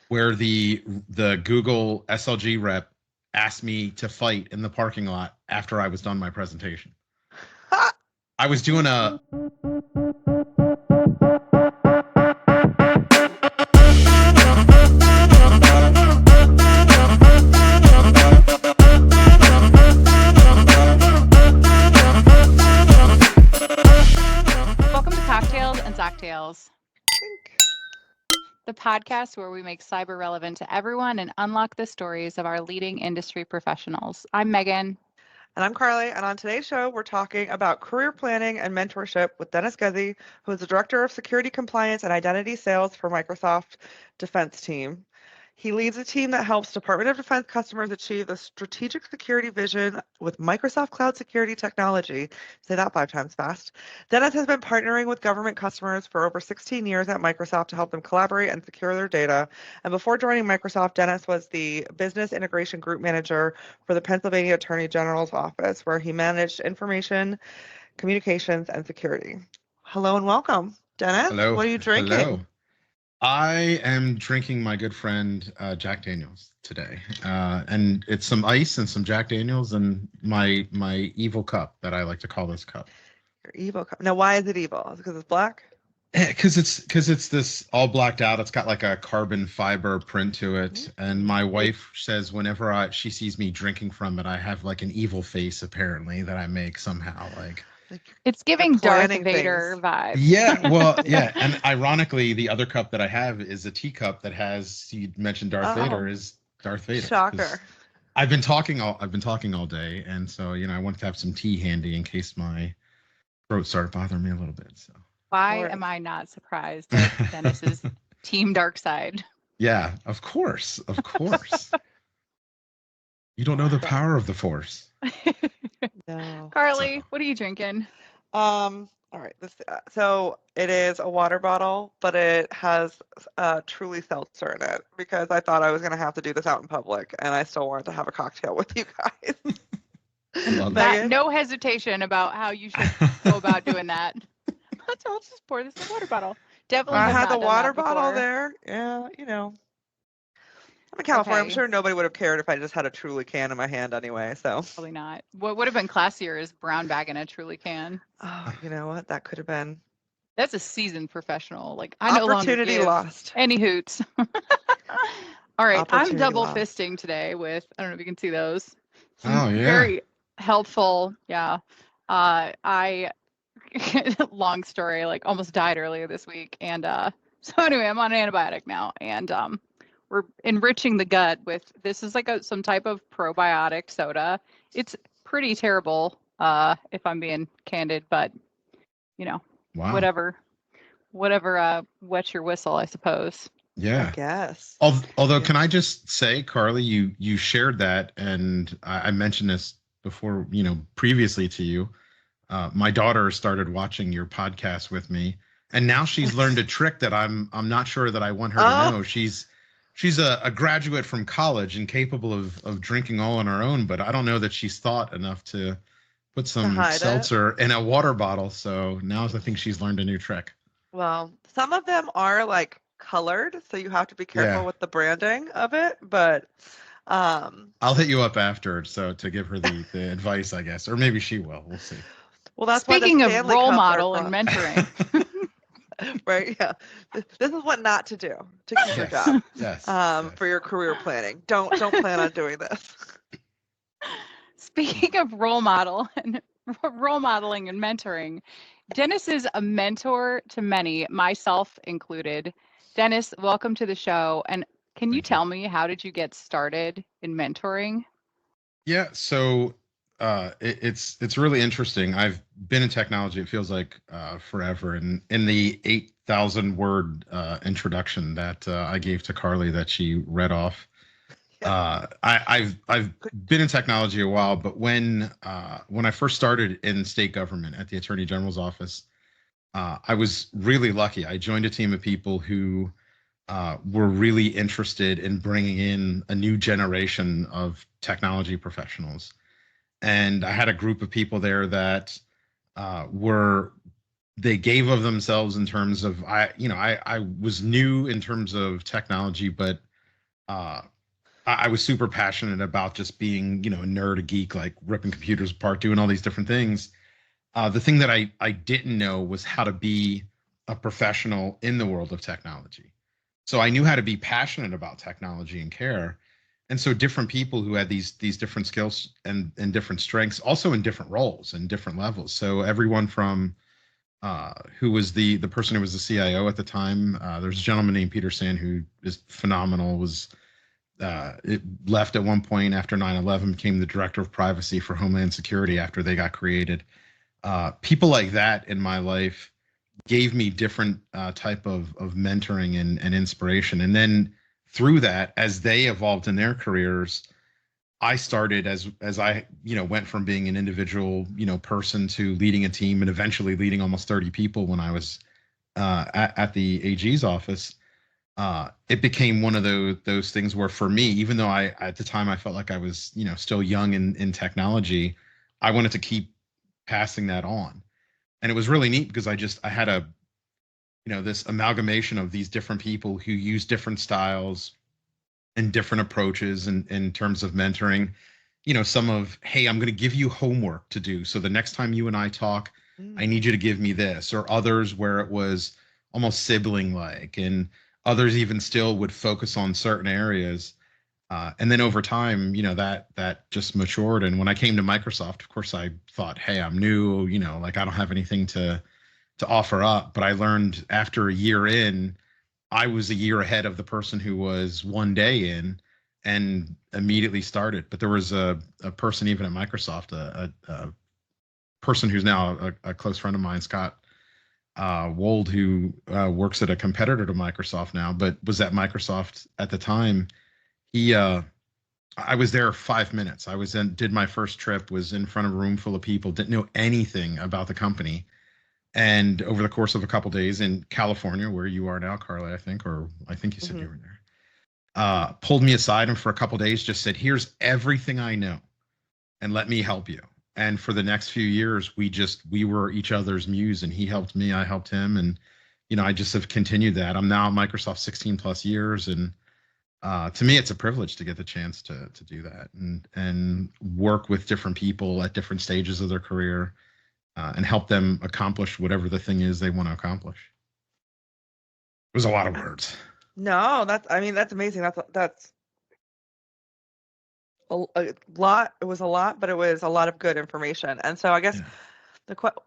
where the Google SLG rep asked me to fight in the parking lot after I was done my presentation. I was doing a Welcome to Cocktails and Zocktails, the podcast where we make cyber relevant to everyone and unlock the stories of our leading industry professionals. I'm Megan. And I'm Carley, and on today's show, we're talking about career planning and mentorship with Dennis Guzy, who is the Director of Security Compliance and Identity Sales for Microsoft Defense Team. He leads a team that helps Department of Defense customers achieve the strategic security vision with Microsoft Cloud Security technology. Say that 5 times fast. Dennis has been partnering with government customers for over 16 years at Microsoft to help them collaborate and secure their data. And before joining Microsoft, Dennis was the Business Integration Group Manager for the Pennsylvania Attorney General's Office, where he managed information, communications, and security. Hello and welcome, Dennis. Hello. What are you drinking? Hello. I am drinking my good friend Jack Daniels today, and it's some ice and some Jack Daniels and my evil cup that I like to call this cup. Your evil cup. Now, why is it evil? Is it because it's black? Because it's this all blacked out. It's got like a carbon fiber print to it, and my wife says whenever she sees me drinking from it, I have like an evil face apparently that I make somehow like. It's giving Darth Vader vibes. Yeah, well, yeah. And ironically, the other cup that I have is a teacup that has, you mentioned Darth Vader, is Darth Vader. Shocker. I've been talking all day, and so, I wanted to have some tea handy in case my throat started bothering me a little bit. So why am I not surprised that Dennis is Team Dark Side? Yeah, of course. You don't know the power of the Force. No. Carley, what are you drinking? All right. So it is a water bottle, but it has Truly seltzer in it because I thought I was going to have to do this out in public, and I still wanted to have a cocktail with you guys. No hesitation about how you should go about doing that. I'll just pour this in a water bottle. Definitely. I had the water bottle there. Yeah, I'm in California. Okay. I'm sure nobody would have cared if I just had a Truly can in my hand anyway. So probably not. What would have been classier is brown bag in a Truly can. Oh, you know what? That could have been. That's a seasoned professional. Like I no longer give lost. Any hoots. All right, I'm double fisting today with. I don't know if you can see those. Oh yeah. Very helpful. Yeah. I long story. Like almost died earlier this week, and so anyway, I'm on an antibiotic now, and we're enriching the gut with this is like some type of probiotic soda. It's pretty terrible, if I'm being candid, but wow. whatever wets your whistle, I suppose. Yeah. I guess. Although, can I just say, Carley, you shared that, and I mentioned this before, previously to you. My daughter started watching your podcast with me, and now she's learned a trick that I'm not sure that I want her to know. She's a graduate from college and capable of drinking all on her own, but I don't know that she's thought enough to put some seltzer in a water bottle. So now I think she's learned a new trick. Well, some of them are like colored, so you have to be careful with the branding of it. But I'll hit you up after to give her the advice, I guess, or maybe she will. We'll see. Well, that's speaking of role model and mentoring. Right. Yeah. This is what not to do to keep your job. Yes. For your career planning. Don't plan on doing this. Speaking of role modeling and mentoring, Dennis is a mentor to many, myself included. Dennis, welcome to the show. And can you tell me, how did you get started in mentoring? Yeah. So it's really interesting. I've been in technology, it feels like forever. And in the 8,000 word introduction that I gave to Carley that she read off, I've been in technology a while. But when I first started in state government at the Attorney General's office, I was really lucky. I joined a team of people who were really interested in bringing in a new generation of technology professionals. And I had a group of people there that they gave of themselves in terms of, I was new in terms of technology, but uh, I was super passionate about just being, a nerd, a geek, like ripping computers apart, doing all these different things. The thing that I didn't know was how to be a professional in the world of technology. So I knew how to be passionate about technology and care. And so different people who had these different skills and different strengths, also in different roles and different levels. So everyone from who was the person who was the CIO at the time. There's a gentleman named Peter Sand who is phenomenal. Was it left at one point after 9/11, became the director of privacy for Homeland Security after they got created. People like that in my life gave me different type of mentoring and inspiration. And then through that, as they evolved in their careers, I started as I went from being an individual person to leading a team and eventually leading almost 30 people when I was at the AG's office. It became one of those things where for me, even though I at the time I felt like I was still young in technology, I wanted to keep passing that on. And it was really neat because I had a this amalgamation of these different people who use different styles and different approaches in terms of mentoring. Some of, hey, I'm going to give you homework to do, so the next time you and I talk, I need you to give me this. Or others where it was almost sibling like, and others even still would focus on certain areas. And then over time, that just matured. And when I came to Microsoft, of course, I thought, hey, I'm new, like I don't have anything to offer up. But I learned after a year in, I was a year ahead of the person who was one day in and immediately started. But there was a person even at Microsoft, a person who's now a close friend of mine, Scott Wold, who works at a competitor to Microsoft now, but was at Microsoft at the time. I was there 5 minutes. Did my first trip, was in front of a room full of people, didn't know anything about the company. And over the course of a couple of days in California, where you are now, Carly, I think you said you were there, pulled me aside and for a couple of days just said, here's everything I know and let me help you. And for the next few years, we were each other's muse, and he helped me, I helped him. And, I just have continued that. I'm now at Microsoft 16 plus years. And to me, it's a privilege to get the chance to do that and work with different people at different stages of their career. And help them accomplish whatever the thing is they want to accomplish. It was a lot of words. No, that's amazing. That's a lot. It was a lot, but it was a lot of good information. And so I guess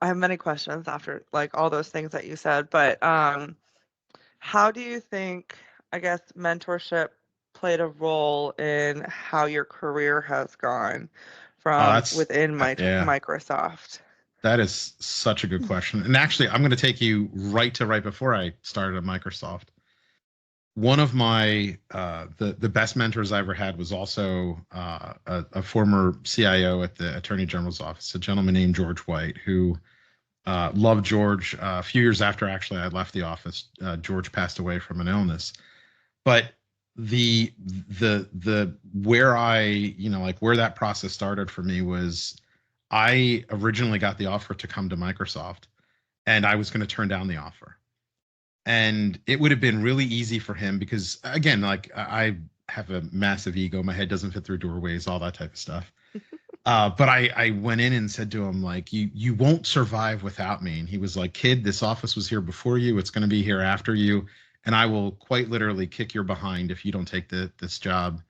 I have many questions after like all those things that you said, but how do you think, I guess, mentorship played a role in how your career has gone from within Microsoft? That is such a good question. And actually, I'm going to take you right before I started at Microsoft. One of my the best mentors I ever had was also a former CIO at the Attorney General's office, a gentleman named George White, who loved George. A few years after actually I left the office, George passed away from an illness. But the where I where that process started for me was, I originally got the offer to come to Microsoft, and I was going to turn down the offer. And it would have been really easy for him because, again, like I have a massive ego. My head doesn't fit through doorways, all that type of stuff. But I went in and said to him, like, you won't survive without me. And he was like, kid, this office was here before you. It's going to be here after you. And I will quite literally kick your behind if you don't take this job,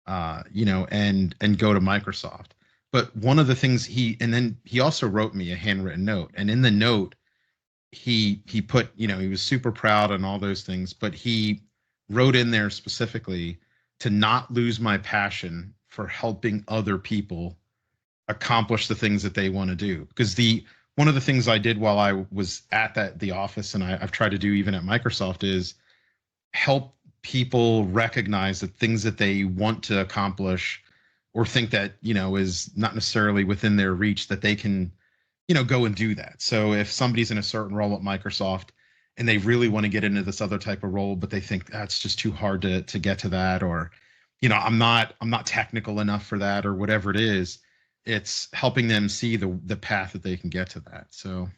and go to Microsoft. But one of the things he also wrote me a handwritten note. And in the note, he put, he was super proud and all those things, but he wrote in there specifically to not lose my passion for helping other people accomplish the things that they want to do. Because one of the things I did while I was at the office, and I've tried to do even at Microsoft, is help people recognize the things that they want to accomplish or think that, is not necessarily within their reach, that they can, go and do that. So if somebody's in a certain role at Microsoft and they really want to get into this other type of role, but they think that's just too hard to get to that, or, I'm not technical enough for that, or whatever it is, it's helping them see the path that they can get to that. So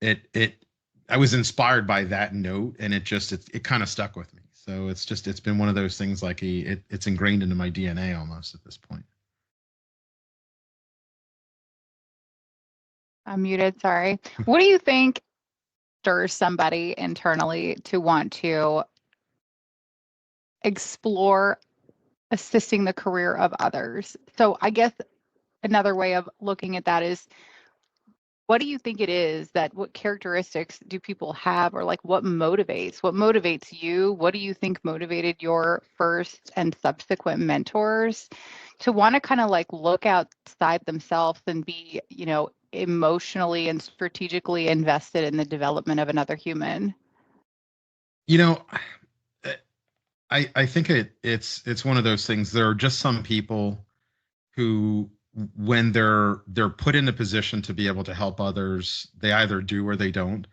I was inspired by that note, and it kind of stuck with me. So it's been one of those things like it's ingrained into my DNA almost at this point. I'm muted, sorry. What do you think stirs somebody internally to want to explore assisting the career of others? So I guess another way of looking at that is, what do you think it is what characteristics do people have, or like what motivates you? What do you think motivated your first and subsequent mentors to want to kind of like look outside themselves and be, emotionally and strategically invested in the development of another human? You know, I think it's one of those things. There are just some people who, when they're put in a position to be able to help others, they either do or they don't.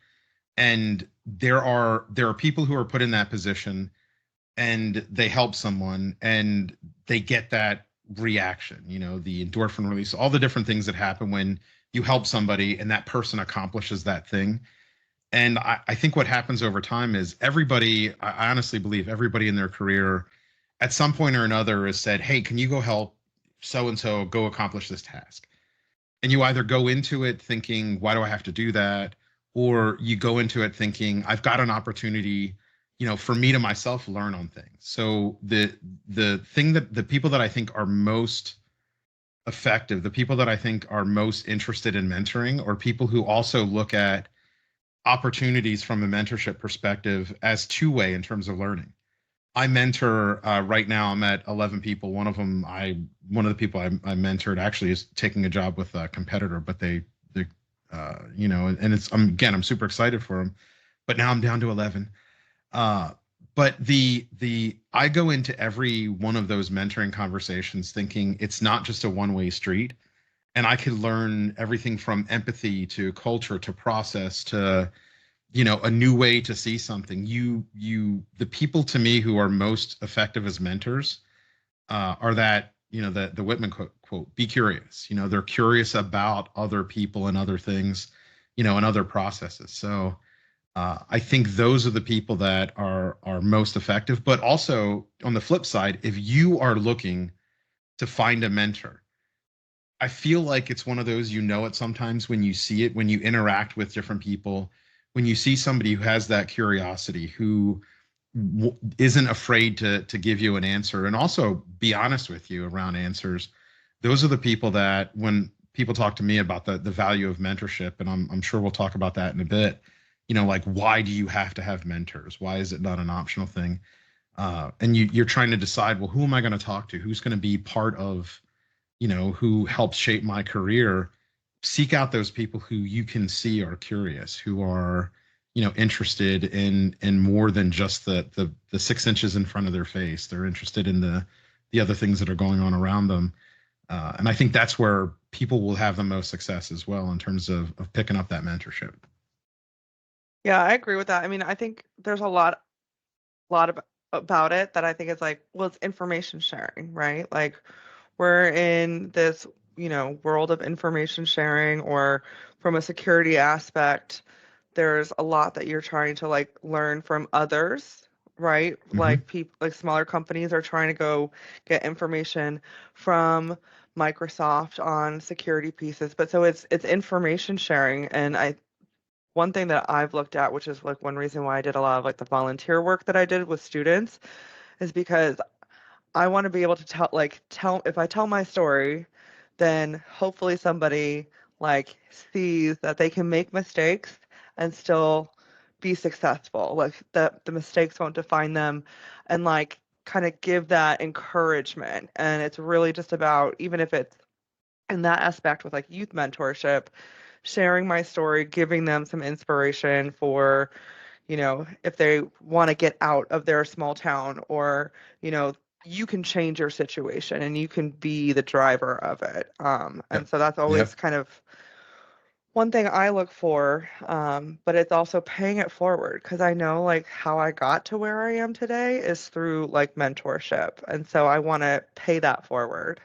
And there are people who are put in that position and they help someone and they get that reaction, the endorphin release, all the different things that happen when you help somebody and that person accomplishes that thing. And I think what happens over time is I honestly believe everybody in their career at some point or another has said, hey, can you go help so and so go accomplish this task? And you either go into it thinking, why do I have to do that? Or you go into it thinking, I've got an opportunity, for me to myself learn on things. So the thing that the people that I think are most effective, the people that I think are most interested in mentoring, are people who also look at opportunities from a mentorship perspective as two-way in terms of learning. I mentor right now. I'm at 11 people. One of the people I mentored actually is taking a job with a competitor, but they and I'm super excited for them. But now I'm down to 11. But I go into every one of those mentoring conversations thinking it's not just a one-way street, and I could learn everything from empathy to culture to process to a new way to see something. The people to me who are most effective as mentors are that, the Whitman quote, be curious. They're curious about other people and other things, and other processes. So I think those are the people that are most effective. But also on the flip side, if you are looking to find a mentor, I feel like it's one of those, it sometimes when you see it, when you interact with different people, when you see somebody who has that curiosity, who isn't afraid to give you an answer and also be honest with you around answers. Those are the people that, when people talk to me about the value of mentorship, and I'm sure we'll talk about that in a bit, like, why do you have to have mentors? Why is it not an optional thing? And you're trying to decide, well, who am I going to talk to? Who's going to be part of, who helps shape my career? Seek out those people who you can see are curious, who are, interested in more than just the 6 inches in front of their face. They're interested in the other things that are going on around them. And I think that's where people will have the most success as well in terms of picking up that mentorship. Yeah, I agree with that. I mean, I think there's a lot about it that I think is like, well, it's information sharing, right? Like, we're in this, world of information sharing, or from a security aspect, there's a lot that you're trying to like learn from others, right? Mm-hmm. Like people, like smaller companies are trying to go get information from Microsoft on security pieces. But so it's information sharing. And one thing that I've looked at, which is like one reason why I did a lot of like the volunteer work that I did with students, is because I want to be able to tell if I tell my story, then hopefully somebody like sees that they can make mistakes and still be successful. Like that the mistakes won't define them, and like kind of give that encouragement. And it's really just about, even if it's in that aspect with like youth mentorship, sharing my story, giving them some inspiration for, if they want to get out of their small town, or, you can change your situation and you can be the driver of it. And so that's always kind of one thing I look for, but it's also paying it forward, because I know like how I got to where I am today is through like mentorship. And so I want to pay that forward,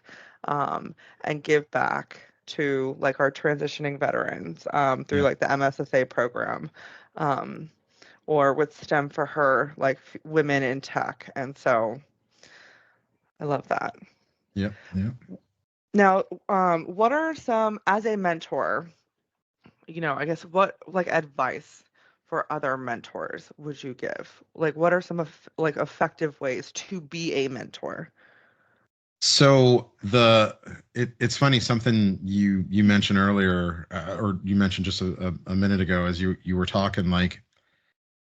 and give back to like our transitioning veterans, through like the MSSA program. or with STEM for her, like women in tech. And so I love that. Yep. Yep. Now, what are some, as a mentor, I guess what like advice for other mentors would you give? Like, what are some of like effective ways to be a mentor? So it's funny, something you mentioned earlier, or you mentioned just a minute ago as you were talking, like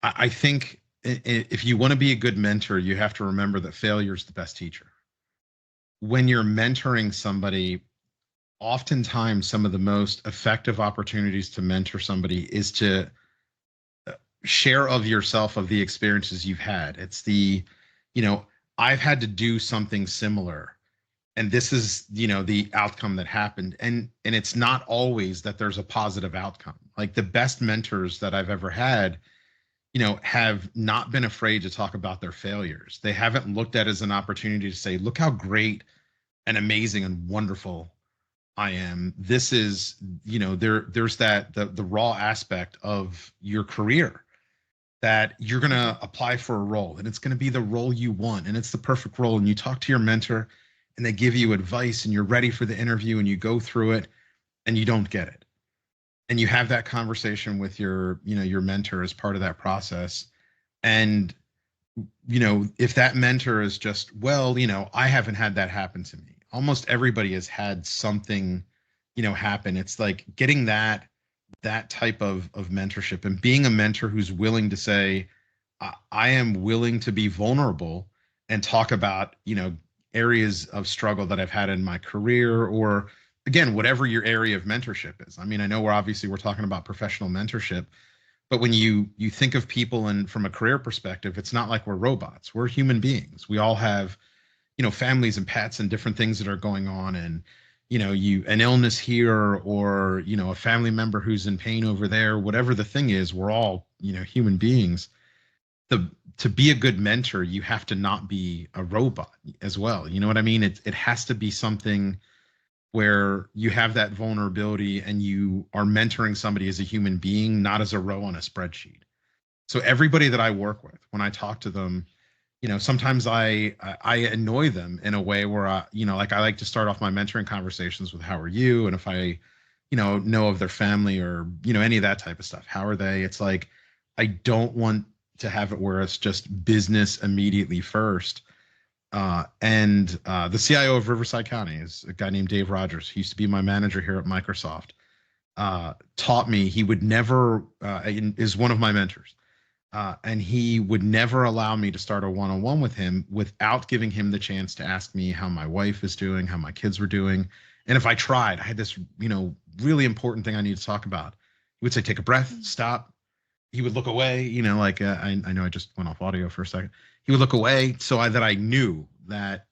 I think if you want to be a good mentor, you have to remember that failure is the best teacher. When you're mentoring somebody, oftentimes some of the most effective opportunities to mentor somebody is to share of yourself, of the experiences you've had. It's you know, I've had to do something similar, and this is, the outcome that happened. And it's not always that there's a positive outcome. Like the best mentors that I've ever had, have not been afraid to talk about their failures. They haven't looked at it as an opportunity to say, look how great and amazing and wonderful I am. This is, there's that the raw aspect of your career that you're going to apply for a role, and it's going to be the role you want, and it's the perfect role. And you talk to your mentor and they give you advice, and you're ready for the interview, and you go through it and you don't get it. And you have that conversation with your mentor as part of that process. And if that mentor is just, well, I haven't had that happen to me. Almost everybody has had something, happen. It's like getting that type of mentorship and being a mentor who's willing to say, I am willing to be vulnerable and talk about, areas of struggle that I've had in my career, or again, whatever your area of mentorship is. I mean, I know we're talking about professional mentorship, but when you think of people and from a career perspective, it's not like we're robots. We're human beings. We all have, families and pets and different things that are going on, and an illness here, or a family member who's in pain over there. Whatever the thing is, we're all human beings. To be a good mentor, you have to not be a robot as well. You know what I mean? It has to be something where you have that vulnerability and you are mentoring somebody as a human being, not as a row on a spreadsheet. So everybody that I work with, when I talk to them, sometimes I annoy them in a way where like I like to start off my mentoring conversations with how are you, and if I know of their family, or any of that type of stuff, how are they? It's like I don't want to have it where it's just business immediately first. And the CIO of Riverside County is a guy named Dave Rogers. He used to be my manager here at Microsoft. Taught me, he would never, is one of my mentors. And he would never allow me to start a one-on-one with him without giving him the chance to ask me how my wife is doing, how my kids were doing. And if I tried, I had this, really important thing I need to talk about. He would say, take a breath, stop. He would look away, like I know I just went off audio for a second. He would look away that I knew that,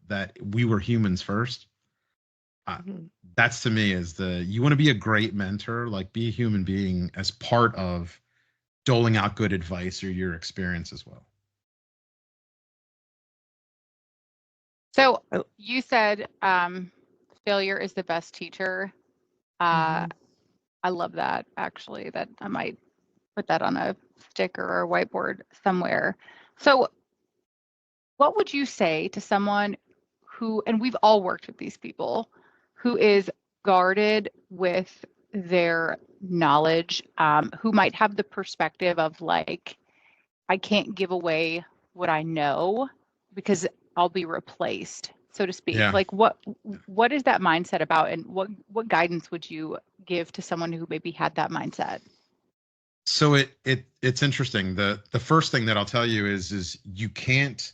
that we were humans first. That's to me is you want to be a great mentor, like be a human being as part of doling out good advice or your experience as well. So you said failure is the best teacher. I love that, actually, that I might put that on a sticker or a whiteboard somewhere. So what would you say to someone who, and we've all worked with these people, who is guarded with their knowledge, who might have the perspective of like, I can't give away what I know because I'll be replaced, so to speak. Yeah. Like what is that mindset about, and what guidance would you give to someone who maybe had that mindset? So it's interesting. The first thing that I'll tell you is you can't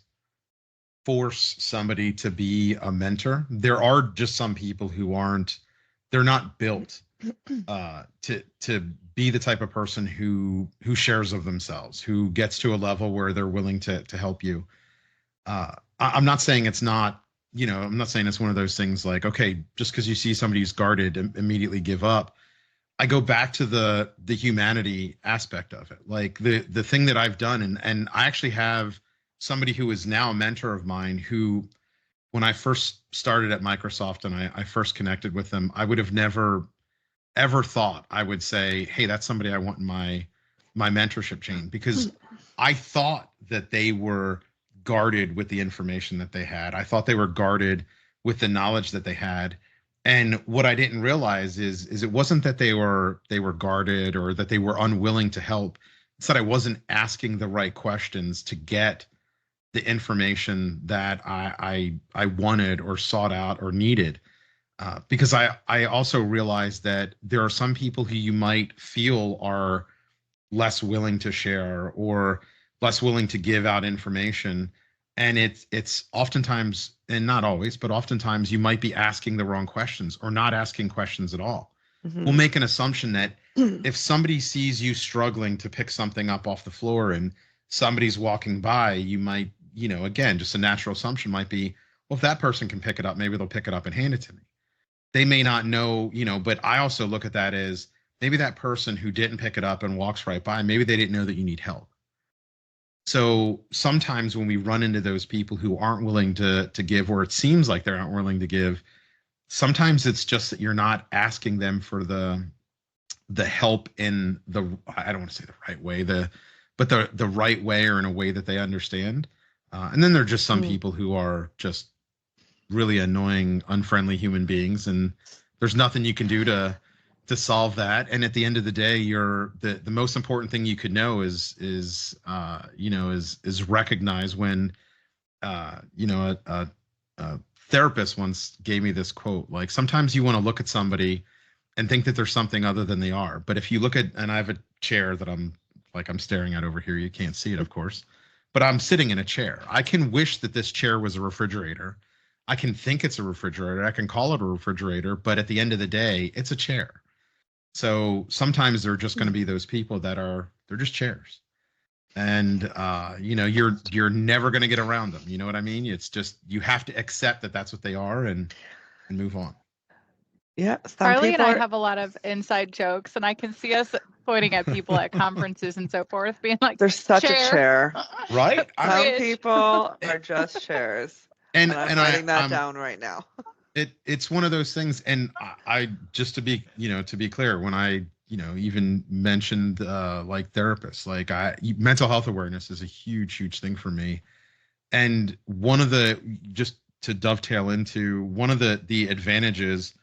force somebody to be a mentor. There are just some people who they're not built to be the type of person who shares of themselves, who gets to a level where they're willing to help you. I'm not saying it's not, I'm not saying it's one of those things like, okay, just because you see somebody who's guarded, immediately give up. I go back to the humanity aspect of it. Like the thing that I've done, and I actually have somebody who is now a mentor of mine who, when I first started at Microsoft and I first connected with them, I would have never ever thought I would say, hey, that's somebody I want in my my mentorship chain, because I thought that they were guarded with the information that they had. I thought they were guarded with the knowledge that they had. And what I didn't realize is it wasn't that they were guarded or that they were unwilling to help. It's that I wasn't asking the right questions to get the information that I wanted or sought out or needed. Because I also realized that there are some people who you might feel are less willing to share or less willing to give out information. And it's oftentimes, and not always, but oftentimes you might be asking the wrong questions or not asking questions at all. We'll make an assumption that if somebody sees you struggling to pick something up off the floor and somebody's walking by, you might, again, just a natural assumption might be, well, if that person can pick it up, maybe they'll pick it up and hand it to me. They may not know, but I also look at that as maybe that person who didn't pick it up and walks right by, maybe they didn't know that you need help. So sometimes when we run into those people who aren't willing to give, or it seems like they aren't willing to give, sometimes it's just that you're not asking them for the help in the, I don't want to say the right way, but the right way or in a way that they understand. And then there are just some people who are just really annoying, unfriendly human beings, and there's nothing you can do to solve that. And at the end of the day, the most important thing you could know is recognize when a therapist once gave me this quote, like, sometimes you want to look at somebody and think that there's something other than they are. But if you look at, and I have a chair that I'm staring at over here, you can't see it, of course, but I'm sitting in a chair. I can wish that this chair was a refrigerator. I can think it's a refrigerator. I can call it a refrigerator, but at the end of the day, it's a chair. So sometimes they're just going to be those people that they're just chairs. And, you're never going to get around them. You know what I mean? It's just, you have to accept that that's what they are and move on. Yeah. Carly and I have a lot of inside jokes, and I can see us pointing at people at conferences and so forth, being like, "There's such a chair." Right? Some people are just chairs. And I'm writing that down right now. It's one of those things. And I just to be clear, when I, even mentioned like therapists, like mental health awareness is a huge thing for me. And one of the, just to dovetail into one of the advantages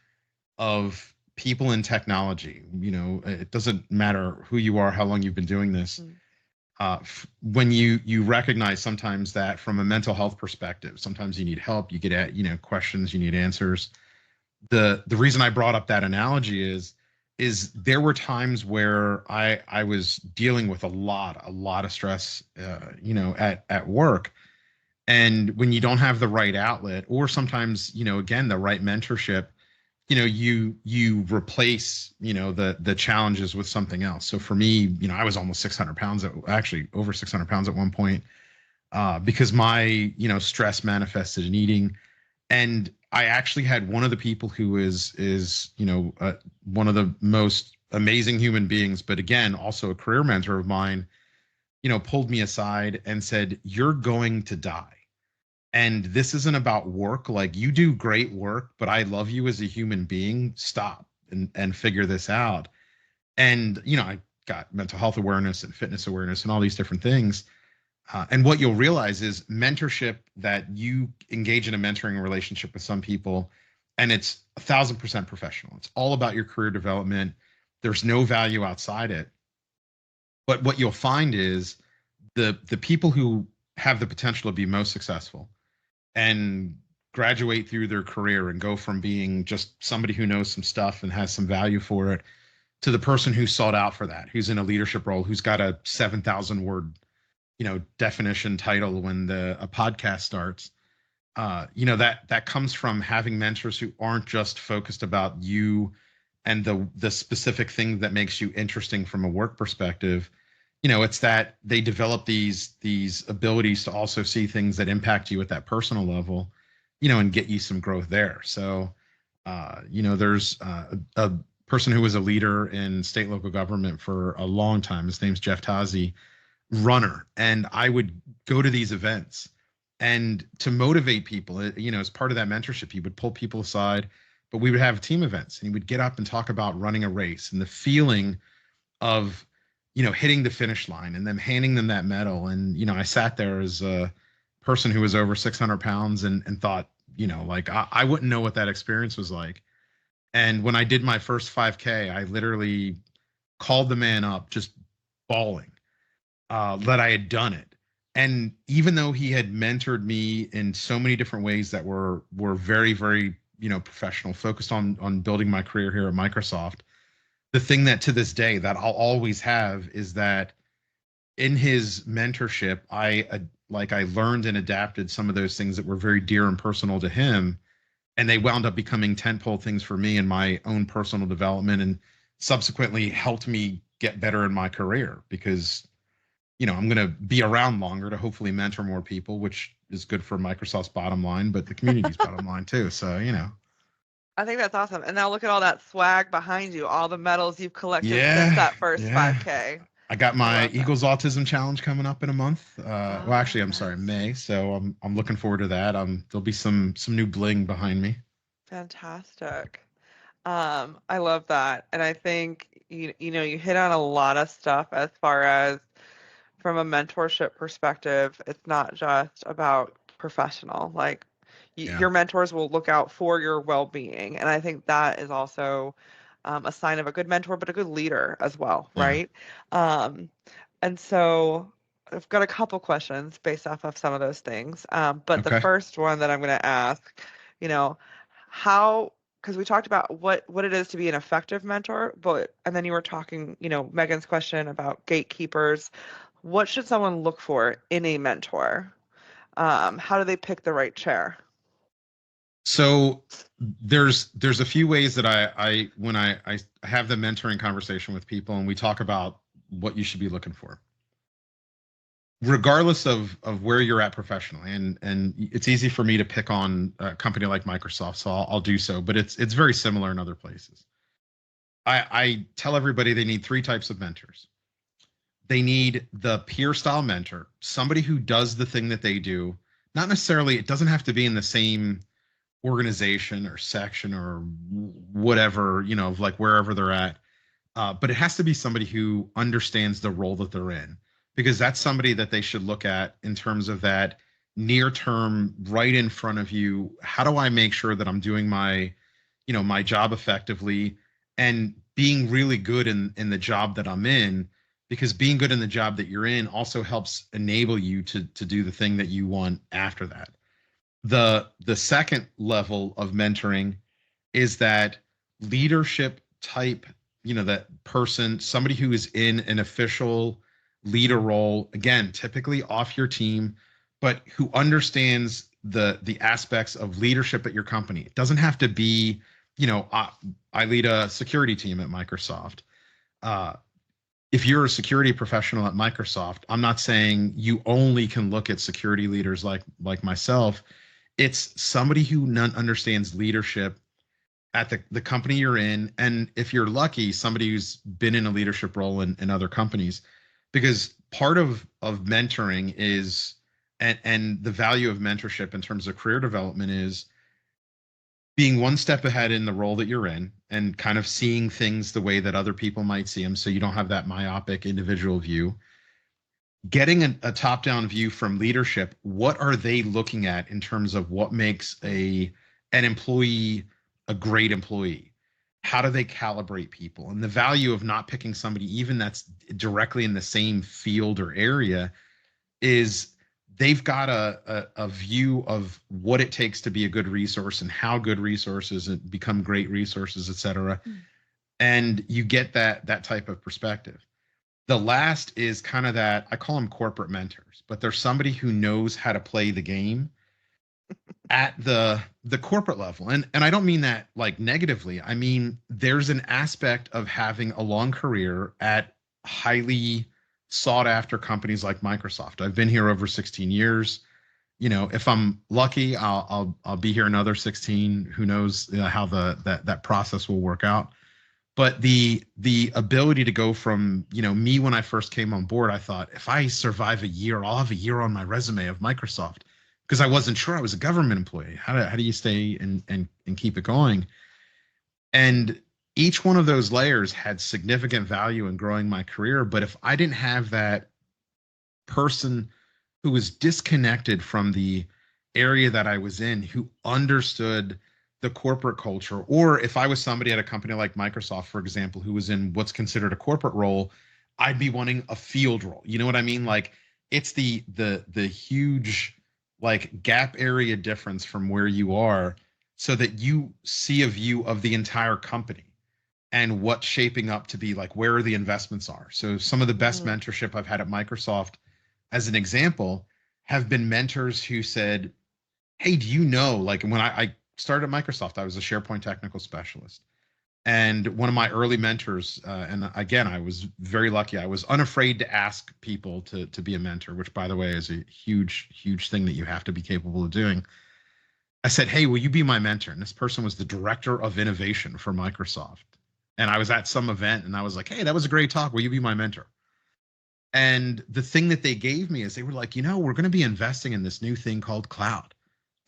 of people in technology, it doesn't matter who you are, how long you've been doing this. When you recognize sometimes that from a mental health perspective, sometimes you need help, you get at, questions, you need answers. The reason I brought up that analogy is there were times where I was dealing with a lot of stress, at work. And when you don't have the right outlet, or sometimes, again, the right mentorship, you replace, the challenges with something else. So for me, I was almost 600 pounds, actually over 600 pounds at one point, because my, stress manifested in eating. And I actually had one of the people who is one of the most amazing human beings, but again, also a career mentor of mine, pulled me aside and said, "You're going to die. And this isn't about work. Like, you do great work, but I love you as a human being. Stop and figure this out." And, I got mental health awareness and fitness awareness and all these different things. And what you'll realize is mentorship, that you engage in a mentoring relationship with some people, and it's 1,000% professional. It's all about your career development. There's no value outside it. But what you'll find is the people who have the potential to be most successful and graduate through their career and go from being just somebody who knows some stuff and has some value for it to the person who sought out for that, who's in a leadership role, who's got a 7,000 word, definition title when a podcast starts. That comes from having mentors who aren't just focused about you and the specific thing that makes you interesting from a work perspective. It's that they develop these abilities to also see things that impact you at that personal level, and get you some growth there. So, there's a person who was a leader in state and local government for a long time. His name's Jeff Tazi, runner. And I would go to these events, and to motivate people, as part of that mentorship, he would pull people aside, but we would have team events, and he would get up and talk about running a race and the feeling of hitting the finish line and them handing them that medal. And, I sat there as a person who was over 600 pounds and thought, like I wouldn't know what that experience was like. And when I did my first 5K, I literally called the man up just bawling that I had done it. And even though he had mentored me in so many different ways that were very, very, professional, focused on building my career here at Microsoft, the thing that to this day that I'll always have is that in his mentorship, I learned and adapted some of those things that were very dear and personal to him, and they wound up becoming tentpole things for me in my own personal development, and subsequently helped me get better in my career because, I'm going to be around longer to hopefully mentor more people, which is good for Microsoft's bottom line, but the community's bottom line too. So, I think that's awesome. And now look at all that swag behind you, all the medals you've collected since that first 5K. I got my Eagles Autism Challenge coming up in a month. Well, actually, I'm nice. sorry, May. So I'm looking forward to that. There'll be some new bling behind me. Fantastic. I love that. And I think you hit on a lot of stuff as far as from a mentorship perspective. It's not just about professional. Like your mentors will look out for your well-being. And I think that is also a sign of a good mentor, but a good leader as well, right? And so I've got a couple questions based off of some of those things. But the first one that I'm going to ask, because we talked about what it is to be an effective mentor, and then you were talking, Megan's question about gatekeepers. What should someone look for in a mentor? How do they pick the right chair? So there's a few ways that I when I have the mentoring conversation with people and we talk about what you should be looking for, regardless of where you're at professionally. And it's easy for me to pick on a company like Microsoft, so I'll do so, but it's very similar in other places. I tell everybody they need 3 types of mentors. They need the peer style mentor, somebody who does the thing that they do. Not necessarily, it doesn't have to be in the same organization or section or whatever, like wherever they're at. But it has to be somebody who understands the role that they're in, because that's somebody that they should look at in terms of that near term, right in front of you. How do I make sure that I'm doing my job effectively and being really good in the job that I'm in? Because being good in the job that you're in also helps enable you to do the thing that you want after that. The second level of mentoring is that leadership type, that person, somebody who is in an official leader role, again, typically off your team, but who understands the aspects of leadership at your company. It doesn't have to be, I lead a security team at Microsoft. If you're a security professional at Microsoft, I'm not saying you only can look at security leaders like myself. It's somebody who understands leadership at the company you're in. And if you're lucky, somebody who's been in a leadership role in other companies, because part of mentoring is, and the value of mentorship in terms of career development is being one step ahead in the role that you're in and kind of seeing things the way that other people might see them, so you don't have that myopic individual view. Getting a top-down view from leadership, what are they looking at in terms of what makes an employee a great employee? How do they calibrate people? And the value of not picking somebody even that's directly in the same field or area is they've got a view of what it takes to be a good resource and how good resources become great resources, et cetera. And you get that type of perspective. The last is kind of that, I call them corporate mentors, but there's somebody who knows how to play the game at the corporate level. And I don't mean that like negatively. I mean, there's an aspect of having a long career at highly sought after companies like Microsoft. I've been here over 16 years. If I'm lucky, I'll be here another 16. Who knows how that process will work out. But the ability to go from, me when I first came on board, I thought if I survive a year, I'll have a year on my resume of Microsoft, because I wasn't sure I was a government employee. How do you stay and keep it going? And each one of those layers had significant value in growing my career. But if I didn't have that person who was disconnected from the area that I was in, who understood the corporate culture, or if I was somebody at a company like Microsoft, for example, who was in what's considered a corporate role, I'd be wanting a field role. You know what I mean? Like it's the huge like gap area difference from where you are so that you see a view of the entire company and what's shaping up to be like where the investments are. So some of the best mentorship I've had at Microsoft, as an example, have been mentors who said, hey, do you know, like when I started at Microsoft, I was a SharePoint technical specialist. And one of my early mentors, and again, I was very lucky. I was unafraid to ask people to be a mentor, which, by the way, is a huge, huge thing that you have to be capable of doing. I said, hey, will you be my mentor? And this person was the director of innovation for Microsoft. And I was at some event and I was like, hey, that was a great talk. Will you be my mentor? And the thing that they gave me is they were like, we're going to be investing in this new thing called cloud.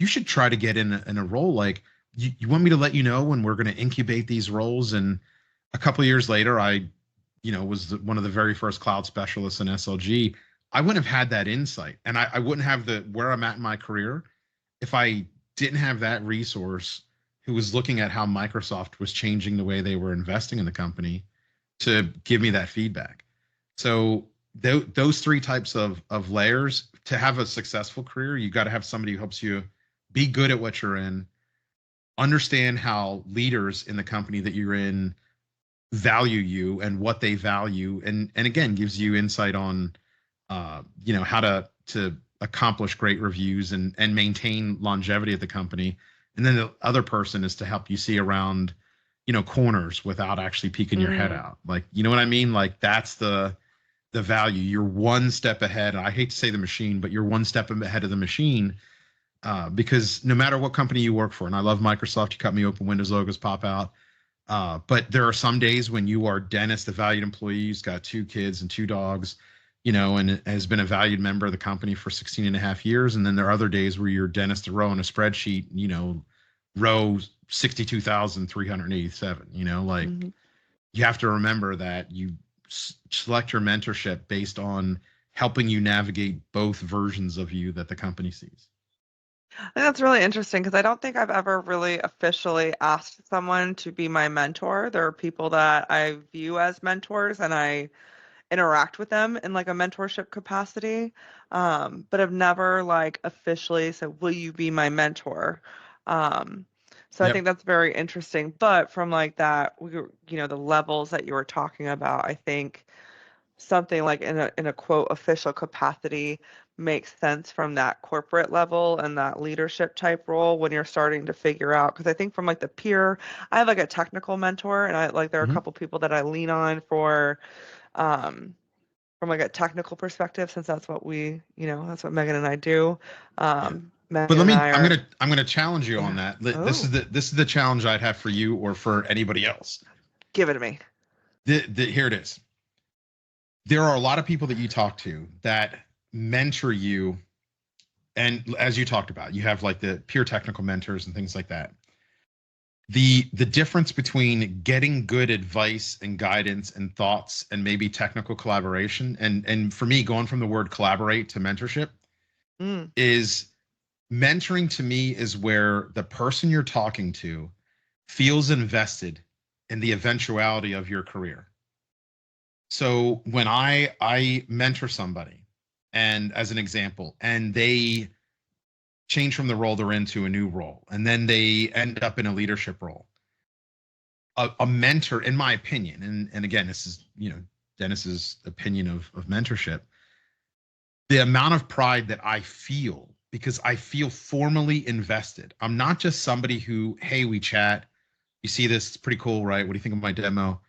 You should try to get in a role. Like, you want me to let you know when we're going to incubate these roles? And a couple of years later, I, was one of the very first cloud specialists in SLG. I wouldn't have had that insight, and I wouldn't have where I'm at in my career if I didn't have that resource who was looking at how Microsoft was changing the way they were investing in the company to give me that feedback. So those three types of layers, to have a successful career, you got to have somebody who helps you be good at what you're in, understand how leaders in the company that you're in value you and what they value, and again gives you insight on how to accomplish great reviews and maintain longevity at the company. And then the other person is to help you see around corners without actually peeking your head out. Like, you know what I mean? Like that's the value. You're one step ahead. I hate to say the machine, but you're one step ahead of the machine. Because no matter what company you work for, and I love Microsoft, you cut me open, Windows logos pop out. But there are some days when you are Dennis, the valued employee, who's got 2 kids and 2 dogs, and has been a valued member of the company for 16 and a half years. And then there are other days where you're Dennis the row in a spreadsheet, row 62,387, like you have to remember that you select your mentorship based on helping you navigate both versions of you that the company sees. I think that's really interesting because I don't think I've ever really officially asked someone to be my mentor. There are people that I view as mentors and I interact with them in like a mentorship capacity, but I've never like officially said, will you be my mentor? So I think that's very interesting. But from like that, the levels that you were talking about, I think something like in a quote official capacity makes sense from that corporate level and that leadership type role when you're starting to figure out, because I think from like the peer, I have like a technical mentor and I like there are a couple people that I lean on for from like a technical perspective, since that's what that's what Megan and I do. But I'm gonna challenge you on that. This is the challenge I'd have for you or for anybody else. Give it to me. Here it is. There are a lot of people that you talk to that mentor you, and as you talked about, you have like the peer technical mentors and things like that. The difference between getting good advice and guidance and thoughts and maybe technical collaboration, and for me, going from the word collaborate to mentorship, is mentoring to me is where the person you're talking to feels invested in the eventuality of your career. So when I mentor somebody, and as an example, and they change from the role they're in to a new role, and then they end up in a leadership role, a mentor, in my opinion, and again, this is Dennis's opinion of mentorship, the amount of pride that I feel because I feel formally invested. I'm not just somebody who, hey, we chat, you see this, it's pretty cool, right? What do you think of my demo?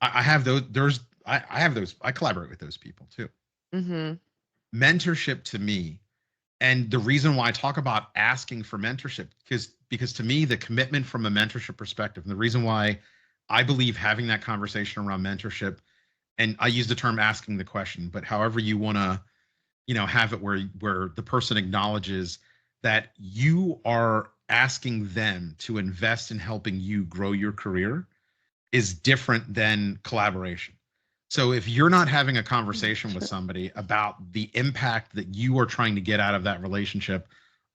I have those. I have those. I collaborate with those people too. Mentorship to me, and the reason why I talk about asking for mentorship, because to me, the commitment from a mentorship perspective, and the reason why I believe having that conversation around mentorship, and I use the term asking the question, but however you want to, have it where the person acknowledges that you are asking them to invest in helping you grow your career, is different than collaboration. So if you're not having a conversation with somebody about the impact that you are trying to get out of that relationship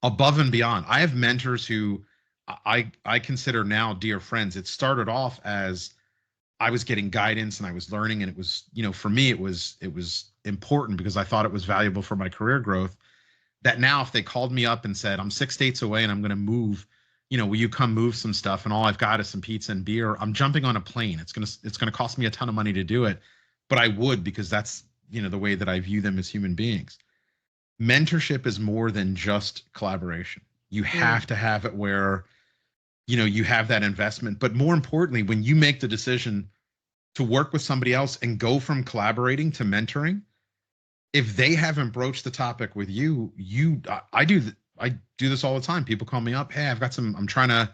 above and beyond. I have mentors who I consider now dear friends. It started off as I was getting guidance and I was learning, and it was, for me, it was important because I thought it was valuable for my career growth. That now if they called me up and said, I'm 6 states away and I'm going to move, will you come move some stuff? And all I've got is some pizza and beer. I'm jumping on a plane. It's going to cost me a ton of money to do it, but I would, because that's, the way that I view them as human beings. Mentorship is more than just collaboration. You have to have it where, you have that investment, but more importantly, when you make the decision to work with somebody else and go from collaborating to mentoring, if they haven't broached the topic with you, I do this all the time. People call me up. Hey, I'm trying to,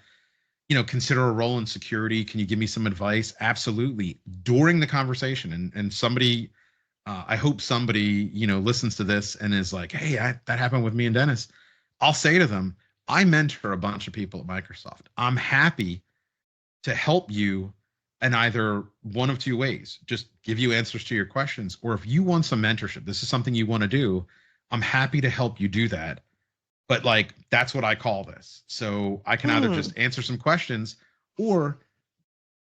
consider a role in security. Can you give me some advice? Absolutely. During the conversation, and somebody, I hope somebody, listens to this and is like, hey, that happened with me and Dennis. I'll say to them, I mentor a bunch of people at Microsoft. I'm happy to help you in either one of two ways. Just give you answers to your questions, or if you want some mentorship, this is something you want to do, I'm happy to help you do that. But that's what I call this. So I can either just answer some questions, or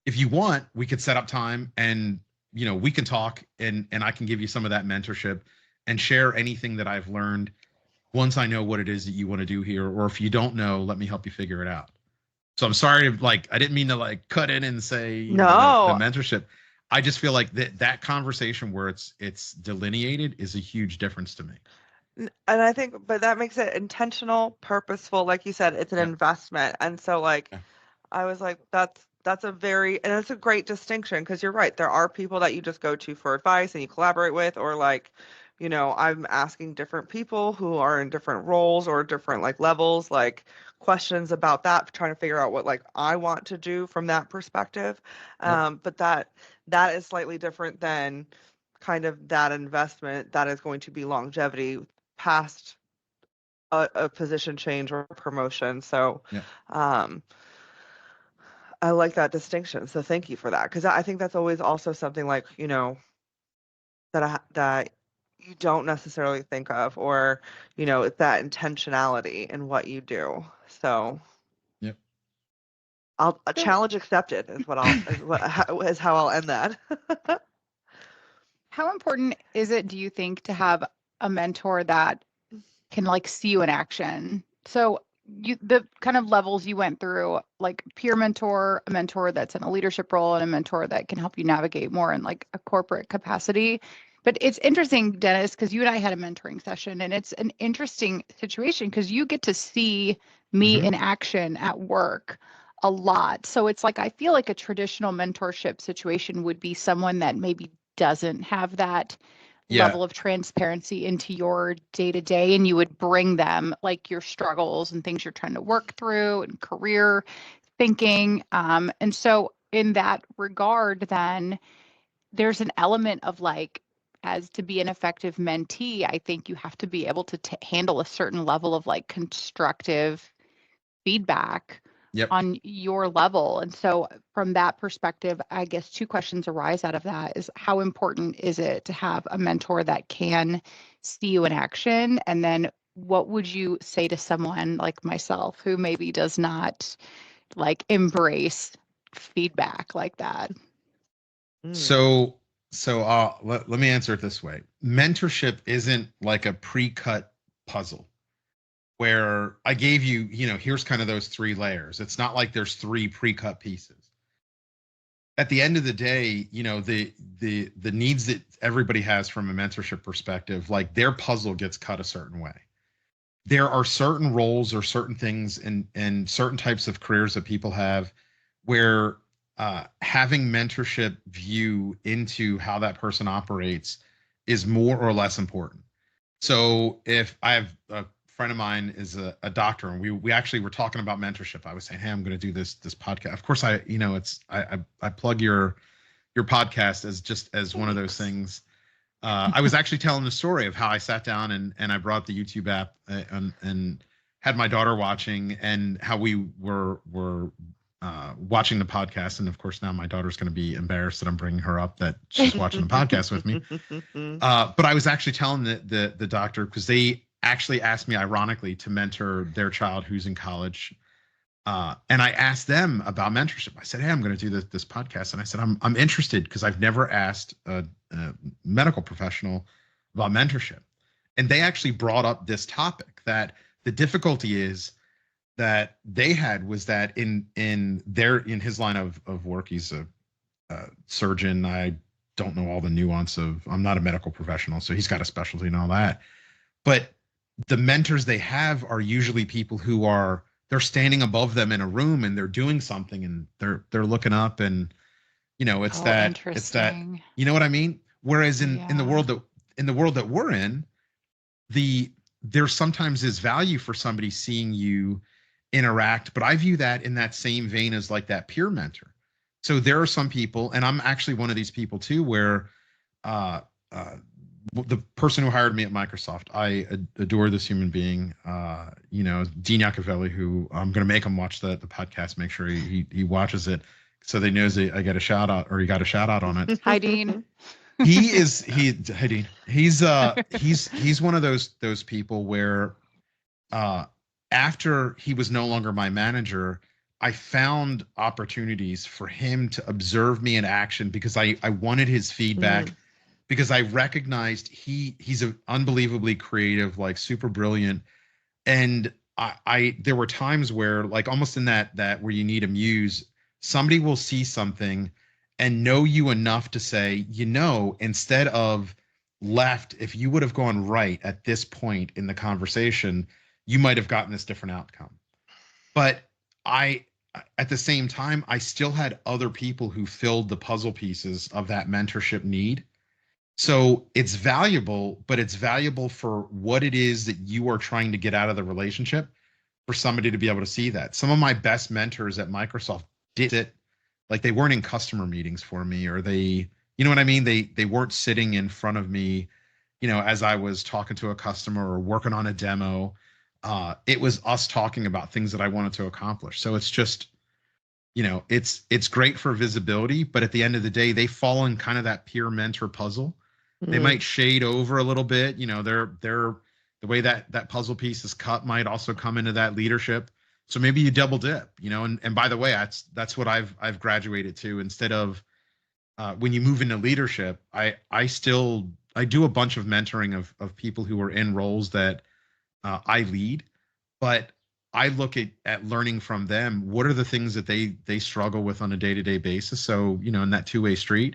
if you want, we could set up time and, we can talk and I can give you some of that mentorship and share anything that I've learned once I know what it is that you want to do here. Or if you don't know, let me help you figure it out. So I'm sorry to I didn't mean to cut in and say the mentorship. I just feel like that conversation where it's delineated is a huge difference to me. And I think, but that makes it intentional, purposeful. Like you said, it's an investment. And so I was like, that's a great distinction, because you're right. There are people that you just go to for advice and you collaborate with, or I'm asking different people who are in different roles or different levels, questions about that, trying to figure out what I want to do from that perspective. But that is slightly different than kind of that investment that is going to be longevity past a position change or promotion. So I like that distinction. So thank you for that, because I think that's always also something that you don't necessarily think of, or it's that intentionality in what you do. So a challenge accepted is how I'll end that. How important is it, do you think, to have a mentor that can see you in action? So the kind of levels you went through, peer mentor, a mentor that's in a leadership role, and a mentor that can help you navigate more in a corporate capacity. But it's interesting, Dennis, because you and I had a mentoring session, and it's an interesting situation because you get to see me in action at work a lot. So it's I feel like a traditional mentorship situation would be someone that maybe doesn't have that level of transparency into your day-to-day, and you would bring them your struggles and things you're trying to work through and career thinking. And so in that regard, then there's an element of as to be an effective mentee, I think you have to be able to handle a certain level of constructive feedback on your level. And so from that perspective, I guess two questions arise out of that: is how important is it to have a mentor that can see you in action? And then what would you say to someone like myself who maybe does not embrace feedback like that? So let me answer it this way. Mentorship isn't a pre-cut puzzle where I gave you, here's kind of those 3 layers. It's not like there's 3 pre-cut pieces. At the end of the day, the needs that everybody has from a mentorship perspective, their puzzle gets cut a certain way. There are certain roles or certain things and certain types of careers that people have where having mentorship view into how that person operates is more or less important. So if I have a friend of mine is a doctor, and we actually were talking about mentorship. I was saying, hey, I'm going to do this podcast. Of course, I plug your podcast as one of those things. I was actually telling the story of how I sat down and I brought the YouTube app and had my daughter watching, and how we were watching the podcast, and of course now my daughter's going to be embarrassed that I'm bringing her up that she's watching the podcast with me. But I was actually telling the doctor, because they actually asked me, ironically, to mentor their child who's in college. And I asked them about mentorship. I said, "Hey, I'm going to do this podcast," and I said, "I'm interested because I've never asked a medical professional about mentorship." And they actually brought up this topic, that the difficulty is that they had was that in his line of work, he's a surgeon. I don't know all the nuance of, I'm not a medical professional, so he's got a specialty and all that. But the mentors they have are usually people who they're standing above them in a room and they're doing something and they're looking up, and it's that, you know what I mean? Whereas in the world that we're in, there sometimes is value for somebody seeing you interact, but I view that in that same vein as like that peer mentor. So there are some people, and I'm actually one of these people too, where the person who hired me at Microsoft, I adore this human being, Dean Yacovelli, who I'm going to make him watch the podcast, make sure he watches it so they knows that I get a shout out, or he got a shout out on it. Hi, Dean. Hi, Dean. He's one of those people where after he was no longer my manager, I found opportunities for him to observe me in action, because I wanted his feedback, because I recognized he's an unbelievably creative, like super brilliant. And I there were times where, like, almost in that where you need a muse, somebody will see something and know you enough to say, instead of left, if you would have gone right at this point in the conversation, you might have gotten this different outcome. But at the same time, I still had other people who filled the puzzle pieces of that mentorship need. So it's valuable, but it's valuable for what it is that you are trying to get out of the relationship, for somebody to be able to see that. Some of my best mentors at Microsoft did it. Like, they weren't in customer meetings for me, or they, you know what I mean? They weren't sitting in front of me, as I was talking to a customer or working on a demo. It was us talking about things that I wanted to accomplish. So it's just, it's great for visibility, but at the end of the day, they fall in kind of that peer mentor puzzle. They might shade over a little bit, they're the way that puzzle piece is cut might also come into that leadership. So maybe you double dip, and by the way, that's what I've graduated to. Instead of when you move into leadership, I do a bunch of mentoring of people who are in roles that I lead, but I look at learning from them. What are the things that they struggle with on a day-to-day basis? So, in that two-way street.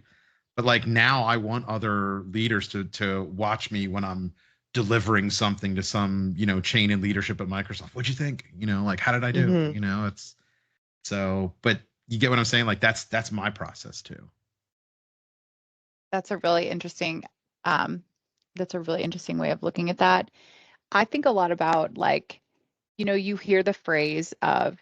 But like, now I want other leaders to watch me when I'm delivering something to some, chain in leadership at Microsoft. What'd you think? Like, how did I do? It's so, but you get what I'm saying? Like, that's my process too. That's a really interesting way of looking at that. I think a lot about, like, you hear the phrase of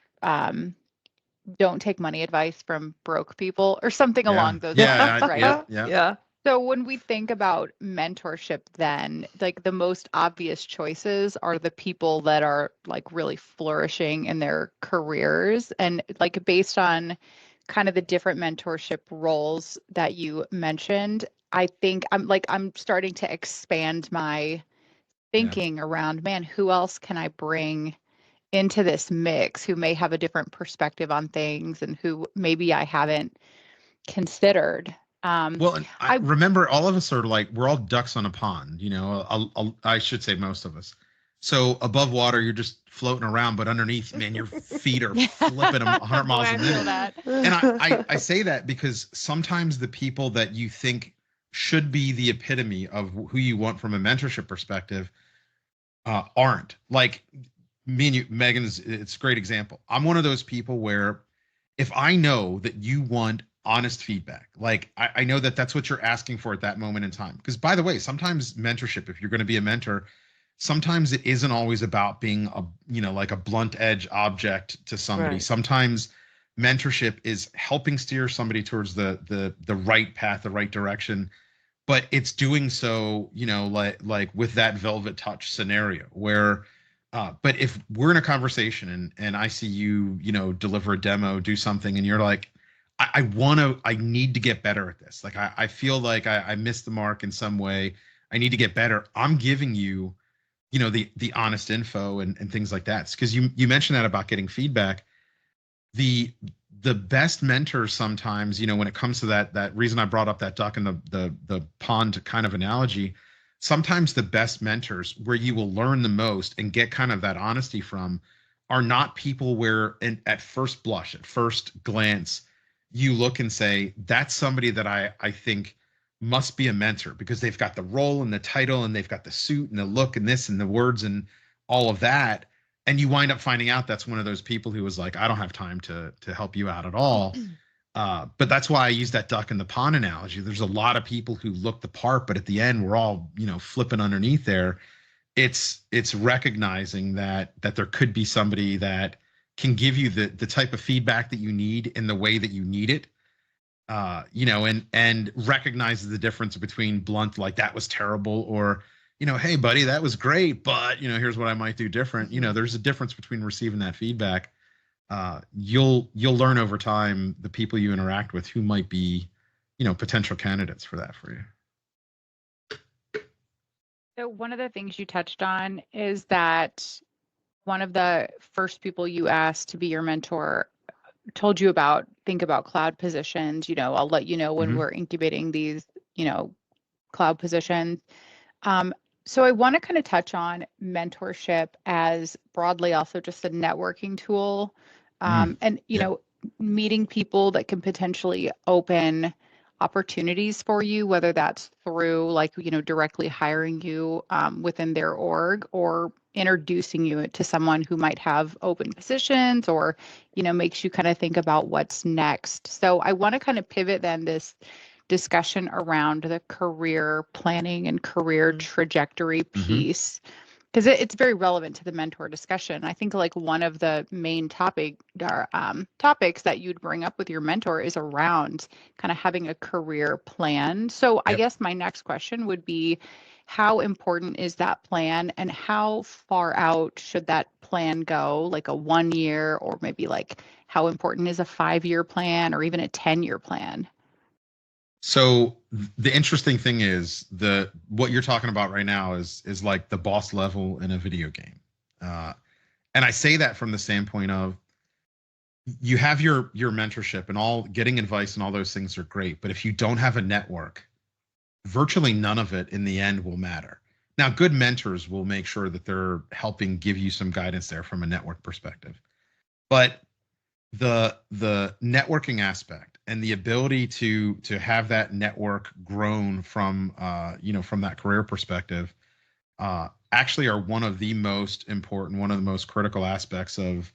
don't take money advice from broke people, or something along those lines, right? Yeah. So when we think about mentorship, then, like, the most obvious choices are the people that are, like, really flourishing in their careers. And, like, based on kind of the different mentorship roles that you mentioned, I think I'm starting to expand my thinking around, man, who else can I bring into this mix who may have a different perspective on things, and who maybe I haven't considered. Well, and I remember, all of us are like, we're all ducks on a pond, I should say most of us. So above water, you're just floating around, but underneath, man, your feet are flipping them 100 miles a minute. And I say that because sometimes the people that you think should be the epitome of who you want from a mentorship perspective aren't. Like, me and you, Megan, it's a great example. I'm one of those people where, if I know that you want honest feedback, like, I know that that's what you're asking for at that moment in time. Because, by the way, sometimes mentorship, if you're going to be a mentor, sometimes it isn't always about being like a blunt edge object to somebody. Right. Sometimes mentorship is helping steer somebody towards the right path, the right direction, but it's doing so, like with that velvet touch scenario where But if we're in a conversation and I see you, deliver a demo, do something, and you're like, I need to get better at this. Like, I feel like I missed the mark in some way. I need to get better. I'm giving you, the honest info and things like that. Because you mentioned that about getting feedback. The best mentors sometimes, when it comes to that reason I brought up that duck in the pond kind of analogy, sometimes the best mentors where you will learn the most and get kind of that honesty from are not people where at first blush, at first glance, you look and say, that's somebody that I think must be a mentor because they've got the role and the title and they've got the suit and the look and this and the words and all of that. And you wind up finding out that's one of those people who was like, I don't have time to help you out at all. But that's why I use that duck in the pond analogy. There's a lot of people who look the part, but at the end, we're all, flipping underneath there. It's recognizing that there could be somebody that can give you the type of feedback that you need in the way that you need it. And recognizes the difference between blunt, like that was terrible, or, hey buddy, that was great, but here's what I might do different. There's a difference between receiving that feedback. You'll learn over time the people you interact with who might be, potential candidates for that for you. So one of the things you touched on is that one of the first people you asked to be your mentor told you think about cloud positions. I'll let you know when we're incubating these, cloud positions. So I want to kind of touch on mentorship as broadly also just a networking tool. And, meeting people that can potentially open opportunities for you, whether that's through directly hiring you within their org or introducing you to someone who might have open positions or, makes you kind of think about what's next. So I want to kind of pivot then this discussion around the career planning and career trajectory piece, because it's very relevant to the mentor discussion. I think one of the main topics that you'd bring up with your mentor is around kind of having a career plan. So I guess my next question would be, how important is that plan and how far out should that plan go? Like a 1 year, or maybe how important is a 5-year plan or even a 10-year plan? So the interesting thing is what you're talking about right now is like the boss level in a video game. And I say that from the standpoint of you have your mentorship and all, getting advice and all those things are great. But if you don't have a network, virtually none of it in the end will matter. Now, good mentors will make sure that they're helping give you some guidance there from a network perspective. But the networking aspect and the ability to have that network grown from from that career perspective actually are one of the most important, one of the most critical aspects of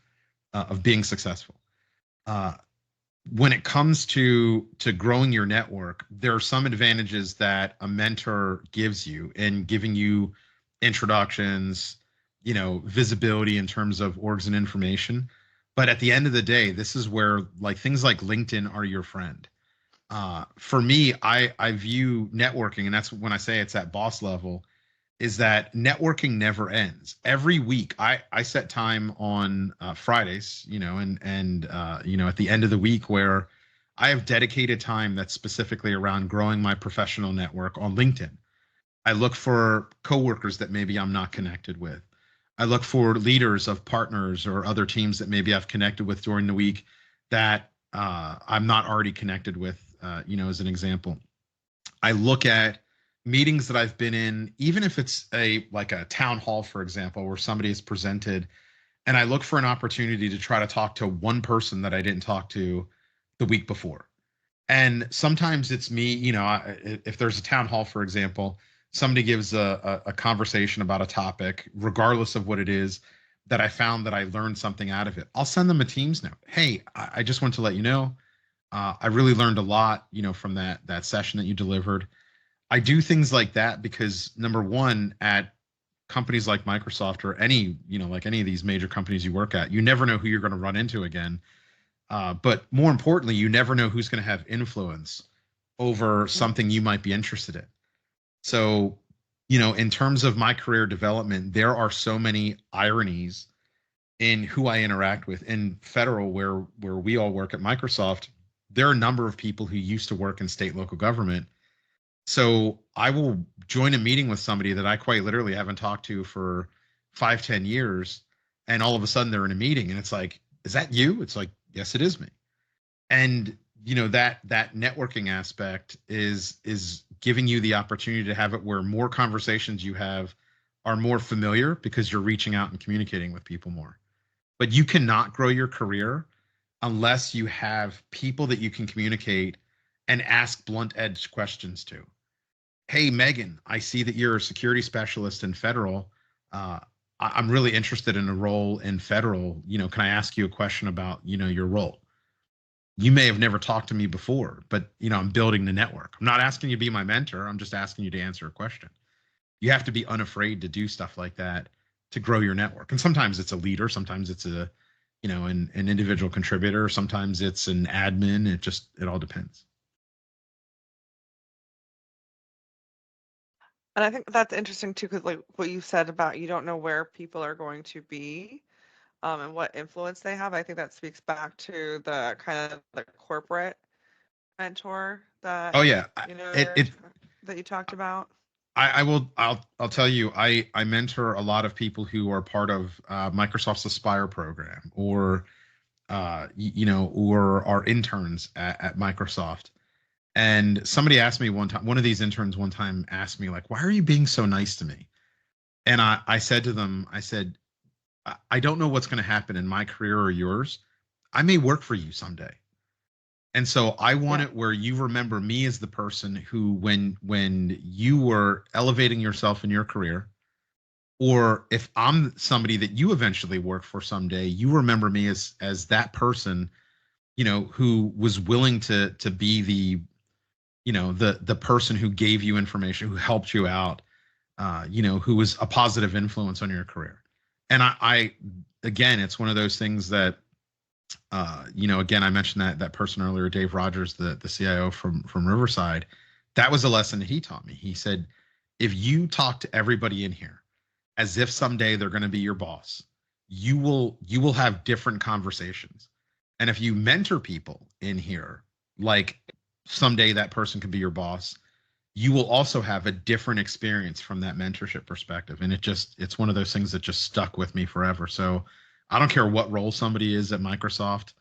being successful. When it comes to growing your network, there are some advantages that a mentor gives you in giving you introductions, visibility in terms of orgs and information. But at the end of the day, this is where things like LinkedIn are your friend. For me, I view networking, and that's when I say it's at boss level, is that networking never ends. Every week, I set time on Fridays, and at the end of the week where I have dedicated time that's specifically around growing my professional network on LinkedIn. I look for coworkers that maybe I'm not connected with. I look for leaders of partners or other teams that maybe I've connected with during the week that I'm not already connected with, as an example. I look at meetings that I've been in, even if it's a town hall, for example, where somebody is presented, and I look for an opportunity to try to talk to one person that I didn't talk to the week before. And sometimes it's me, if there's a town hall, for example, somebody gives a conversation about a topic, regardless of what it is, that I found that I learned something out of it, I'll send them a Teams note. Hey, I just want to let you know, I really learned a lot, from that session that you delivered. I do things like that because, number one, at companies like Microsoft or any of these major companies you work at, you never know who you're going to run into again. But more importantly, you never know who's going to have influence over something you might be interested in. So, in terms of my career development, there are so many ironies in who I interact with. In federal, where we all work at Microsoft, there are a number of people who used to work in state local government. So I will join a meeting with somebody that I quite literally haven't talked to for 5, 10 years, and all of a sudden they're in a meeting, and it's like, is that you? It's like, yes, it is me. And that networking aspect is giving you the opportunity to have it where more conversations you have are more familiar because you're reaching out and communicating with people more. But you cannot grow your career unless you have people that you can communicate and ask blunt edge questions to. Hey, Megan, I see that you're a security specialist in federal. I'm really interested in a role in federal. Can I ask you a question about, your role? You may have never talked to me before, but, I'm building the network. I'm not asking you to be my mentor. I'm just asking you to answer a question. You have to be unafraid to do stuff like that to grow your network. And sometimes it's a leader. Sometimes it's an individual contributor. Sometimes it's an admin. It all depends. And I think that's interesting too, because like what you said about you don't know where people are going to be, and what influence they have. I think that speaks back to the kind of the corporate mentor that Oh yeah, that you talked about. I'll tell you, I mentor a lot of people who are part of Microsoft's Aspire program, or or are interns at Microsoft. And somebody asked me one time, one of these interns one time asked me, like, why are you being so nice to me? And I said to them, I said, I don't know what's going to happen in my career or yours. I may work for you someday. And so I want it where you remember me as the person who, when you were elevating yourself in your career, or if I'm somebody that you eventually work for someday, you remember me as that person, who was willing to be the, the person who gave you information, who helped you out, who was a positive influence on your career. And I again, it's one of those things that, again, I mentioned that person earlier, Dave Rogers, the CIO from Riverside. That was a lesson that he taught me. He said, if you talk to everybody in here as if someday they're going to be your boss, you will have different conversations. And if you mentor people in here, like someday that person can be your boss, you will also have a different experience from that mentorship perspective. And it's one of those things that just stuck with me forever. So I don't care what role somebody is at Microsoft,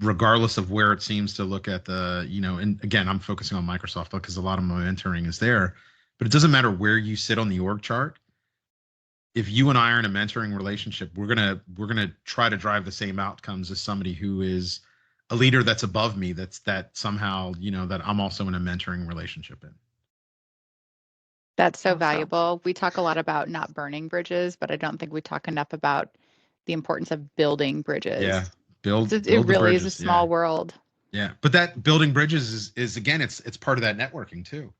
regardless of where it seems to look at the, and again, I'm focusing on Microsoft because a lot of my mentoring is there, but it doesn't matter where you sit on the org chart. If you and I are in a mentoring relationship, we're gonna try to drive the same outcomes as somebody who is a leader that's above me, that somehow, that I'm also in a mentoring relationship in. That's so valuable. We talk a lot about not burning bridges, but I don't think we talk enough about the importance of building bridges. Yeah, it really is a small world. Yeah, but that building bridges is again, it's part of that networking too.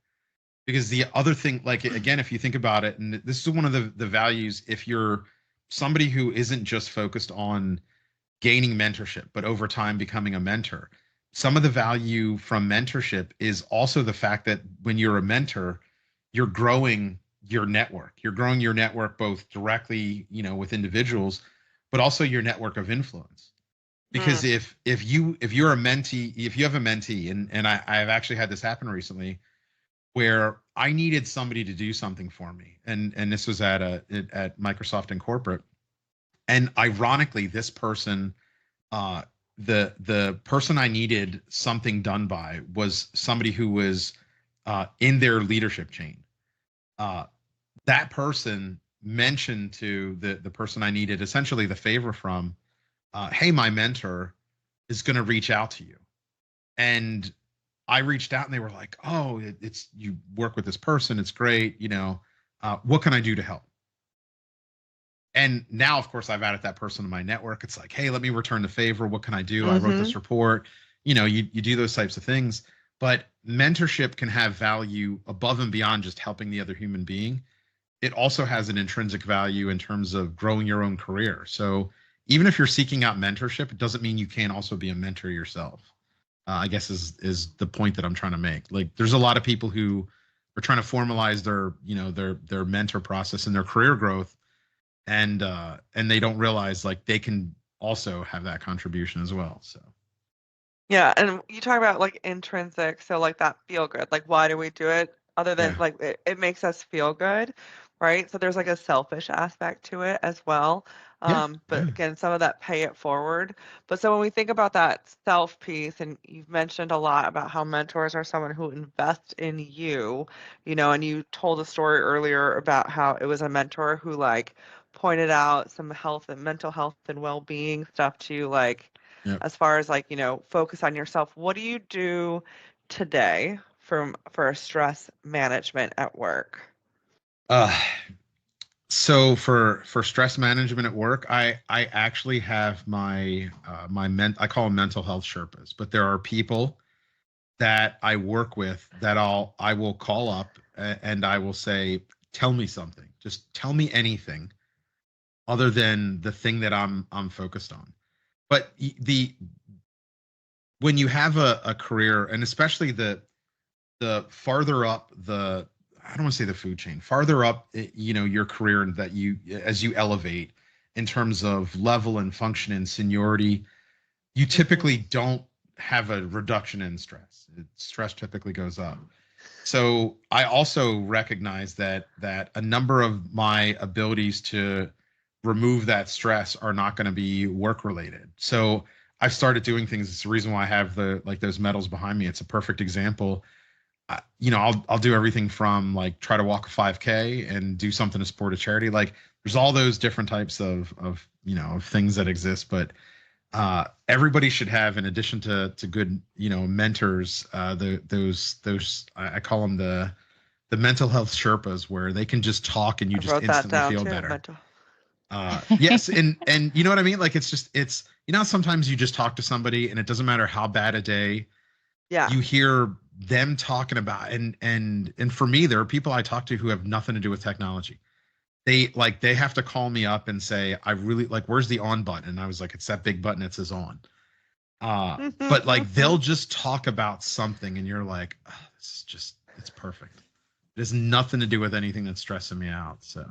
Because the other thing, like, again, if you think about it, and this is one of the values, if you're somebody who isn't just focused on gaining mentorship, but over time becoming a mentor, some of the value from mentorship is also the fact that when you're a mentor, you're growing your network. You're growing your network both directly, with individuals, but also your network of influence. Because if you're a mentee, if you have a mentee, and I've actually had this happen recently, where I needed somebody to do something for me, and this was at Microsoft in corporate, and ironically, this person, the person I needed something done by was somebody who was in their leadership chain. That person mentioned to the person I needed essentially the favor from, hey, my mentor is going to reach out to you. And I reached out and they were like, oh, it's you work with this person. It's great. What can I do to help? And now, of course, I've added that person to my network. It's like, hey, let me return the favor. What can I do? I wrote this report. You do those types of things. But mentorship can have value above and beyond just helping the other human being. It also has an intrinsic value in terms of growing your own career. So even if you're seeking out mentorship, it doesn't mean you can't also be a mentor yourself. I guess is the point that I'm trying to make. Like, there's a lot of people who are trying to formalize their, their mentor process and their career growth, and they don't realize like they can also have that contribution as well. So Yeah, and you talk about like intrinsic, so like that feel good. Like why do we do it? Other than yeah, like it makes us feel good, right? So there's like a selfish aspect to it as well. yeah, But yeah. again, some of that pay it forward. But so when we think about that self piece, and you've mentioned a lot about how mentors are someone who invests in you, and you told a story earlier about how it was a mentor who like pointed out some health and mental health and well-being stuff to you, like Yep. as far as like, focus on yourself. What do you do today for stress management at work? Uh, so for stress management at work, I actually have I call them mental health Sherpas, but there are people that I work with that I will call up and I will say, tell me something. Just tell me anything other than the thing that I'm focused on. But the when you have a career, and especially the farther up the, I don't want to say the food chain, farther up, your career, and that as you elevate in terms of level and function and seniority, you typically don't have a reduction in stress. Stress typically goes up. So I also recognize that a number of my abilities to remove that stress are not going to be work related. So I've started doing things. It's the reason why I have those medals behind me. It's a perfect example. I'll do everything from like try to walk a 5K and do something to support a charity. Like there's all those different types of things that exist, but everybody should have, in addition to good mentors, those I call them the mental health Sherpas, where they can just talk and you I just wrote that instantly down feel too. better. Yes, and you know what I mean? Like it's sometimes you just talk to somebody and it doesn't matter how bad a day, Yeah. you hear them talking about, and for me, there are people I talk to who have nothing to do with technology. They have to call me up and say, I really like, where's the on button? And I was like, it's that big button that says on. But like they'll just talk about something and you're like, oh, it's perfect. It has nothing to do with anything that's stressing me out. So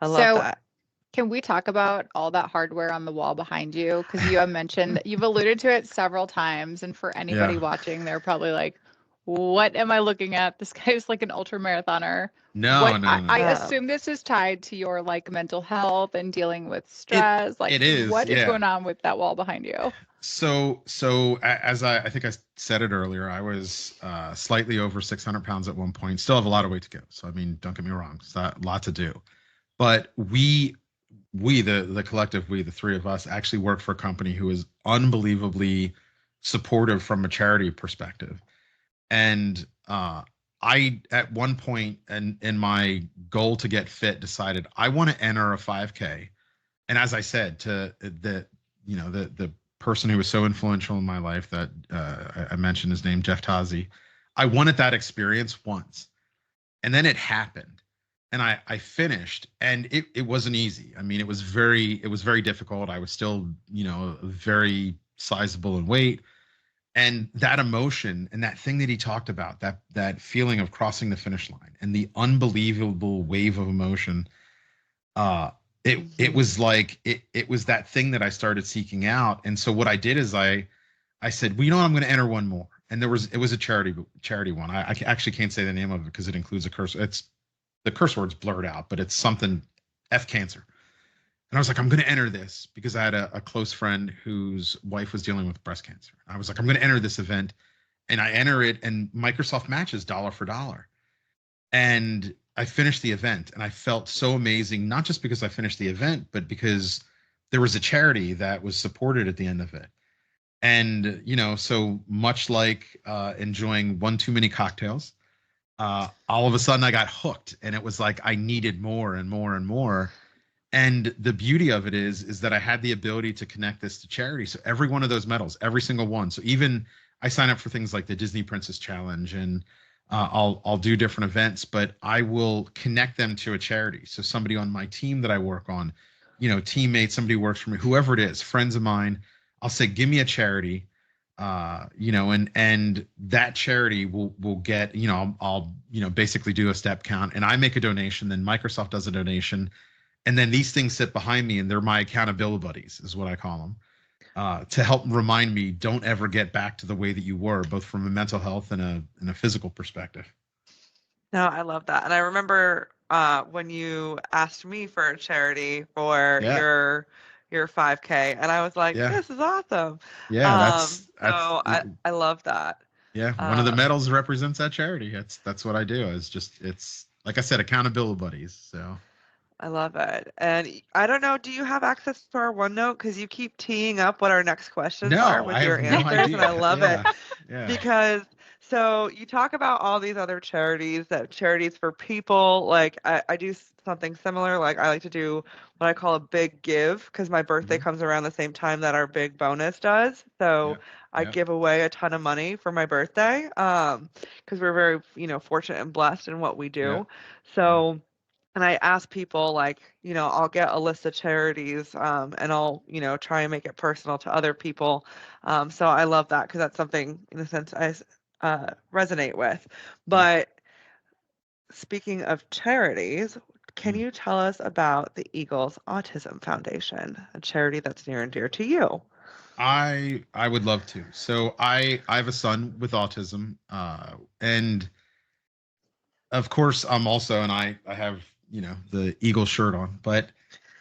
I love So that. can we talk about all that hardware on the wall behind you? Because you have mentioned, you've alluded to it several times. And for yeah. anybody watching, they're probably like, what am I looking at? This guy's like an ultra marathoner. No, no, I no. assume this is tied to your like mental health and dealing with It stress. Like it is, what is yeah. going on with that wall behind you? As I think I said it earlier, I was slightly over 600 pounds at one point. Still have a lot of weight to go. So I mean, don't get me wrong, it's not a lot to do. But the collective, the three of us, actually work for a company who is unbelievably supportive from a charity perspective. And I, at one point, and in my goal to get fit, decided I want to enter a 5K. And as I said to the person who was so influential in my life, that I mentioned his name, Jeff Tazi, I wanted that experience once, and then it happened, and I finished, and it wasn't easy. I mean, it was very difficult. I was still very sizable in weight, and that emotion and that thing that he talked about, that feeling of crossing the finish line and the unbelievable wave of emotion, uh it was like it was that thing that I started seeking out. And so what I did is I said, well, I'm going to enter one more. And it was a charity one. I actually can't say the name of it because it includes a curse. It's the curse word's blurred out, but it's something F cancer. And I was like, I'm going to enter this because I had a close friend whose wife was dealing with breast cancer. I was like, I'm going to enter this event, and I enter it, and Microsoft matches dollar for dollar. And I finished the event, and I felt so amazing, not just because I finished the event, but because there was a charity that was supported at the end of it. And, so much like enjoying one too many cocktails, all of a sudden I got hooked, and it was like I needed more and more and more. And the beauty of it is that I had the ability to connect this to charity. So every one of those medals, every single one. So even I sign up for things like the Disney Princess Challenge, and I'll do different events, but I will connect them to a charity. So somebody on my team that I work on, teammates, somebody who works for me, whoever it is, friends of mine, I'll say, give me a charity. and that charity will get, I'll basically do a step count, and I make a donation, then Microsoft does a donation, and then these things sit behind me, and they're my accountability buddies, is what I call them, to help remind me, don't ever get back to the way that you were, both from a mental health and a physical perspective. No, I love that. And I remember when you asked me for a charity for Yeah. your 5K, and I was like, Yeah. this is awesome. Yeah, So I love that. Yeah, one of the medals represents that charity. That's what I do. It's like I said, accountability buddies. So I love it. And I don't know, do you have access to our OneNote? Because you keep teeing up what our next questions are no, with I your have no answers, idea. and I love it. Yeah, yeah. Because so you talk about all these other charities, that charities for people. Like I do something similar. Like I like to do what I call a big give, because my birthday comes around the same time that our big bonus does. So Yep, I yep. give away a ton of money for my birthday, because we're very, fortunate and blessed in what we do. Yeah. So, and I ask people, like, I'll get a list of charities, and I'll, try and make it personal to other people. So I love that, because that's something, in a sense, I resonate with. But speaking of charities, can you tell us about the Eagles Autism Foundation, a charity that's near and dear to you? I would love to. So I have a son with autism, and of course I'm also, and I have the Eagle shirt on, but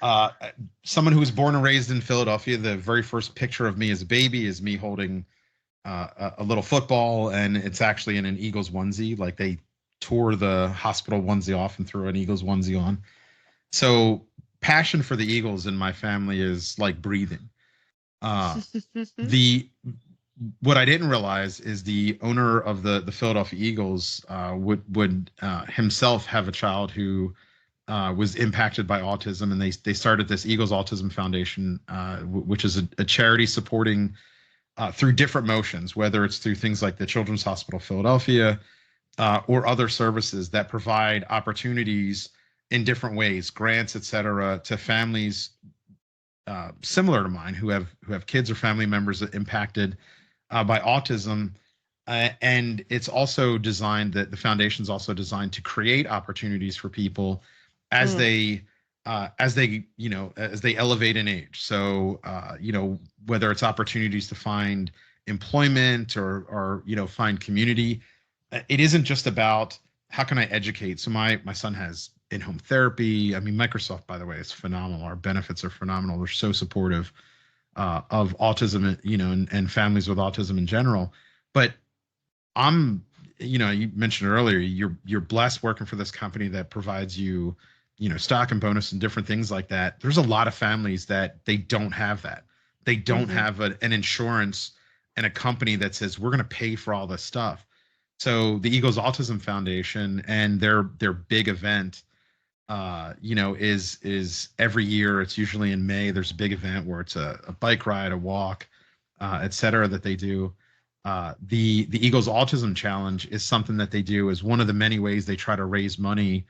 uh, someone who was born and raised in Philadelphia. The very first picture of me as a baby is me holding a little football, and it's actually in an Eagles onesie. Like they tore the hospital onesie off and threw an Eagles onesie on. So passion for the Eagles in my family is like breathing. Uh, the What I didn't realize is the owner of the Philadelphia Eagles would himself have a child who was impacted by autism, and they started this Eagles Autism Foundation, which is a charity supporting through different motions, whether it's through things like the Children's Hospital of Philadelphia or other services that provide opportunities in different ways, grants, et cetera, to families similar to mine who have kids or family members impacted by autism. And it's also designed, that the foundation's also designed to create opportunities for people as they as they elevate in age. So whether it's opportunities to find employment or find community, it isn't just about how can I educate. So my son has in-home therapy. I mean, Microsoft, by the way, is phenomenal. Our benefits are phenomenal. They're so supportive of autism, and families with autism in general. But you mentioned earlier, you're blessed working for this company that provides you, stock and bonus and different things like that. There's a lot of families that they don't have that. They don't have an insurance and a company that says we're going to pay for all this stuff. So the Eagles Autism Foundation and their big event, is every year. It's usually in May. There's a big event where it's a bike ride, a walk, et cetera, that they do. The Eagles Autism Challenge is something that they do as one of the many ways they try to raise money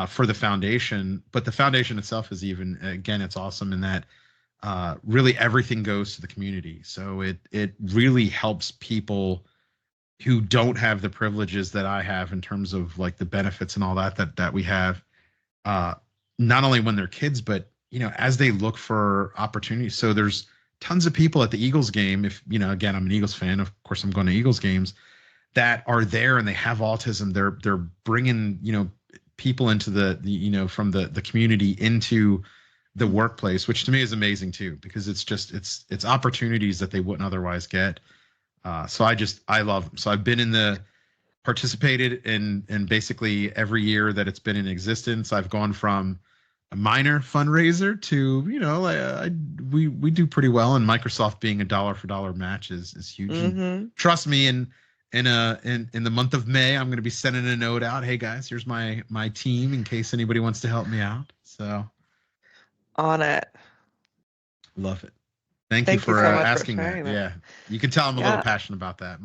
for the foundation. But the foundation itself is it's awesome in that really everything goes to the community. So it really helps people who don't have the privileges that I have in terms of like the benefits and all that we have, not only when they're kids, but as they look for opportunities. So there's tons of people at the Eagles game. If again, I'm an Eagles fan, of course I'm going to Eagles games, that are there and they have autism. They're bringing people into the from the community into the workplace, which to me is amazing too, because it's opportunities that they wouldn't otherwise get. So I love them. So I've been participated in basically every year that it's been in existence. I've gone from a minor fundraiser to we do pretty well, and Microsoft being a dollar for dollar match is huge. And trust me, in the month of May, I'm going to be sending a note out. Hey guys, here's my team in case anybody wants to help me out. So on it. Love it. Thank you for so much asking for that. that. Yeah, you can tell I'm a little passionate about that.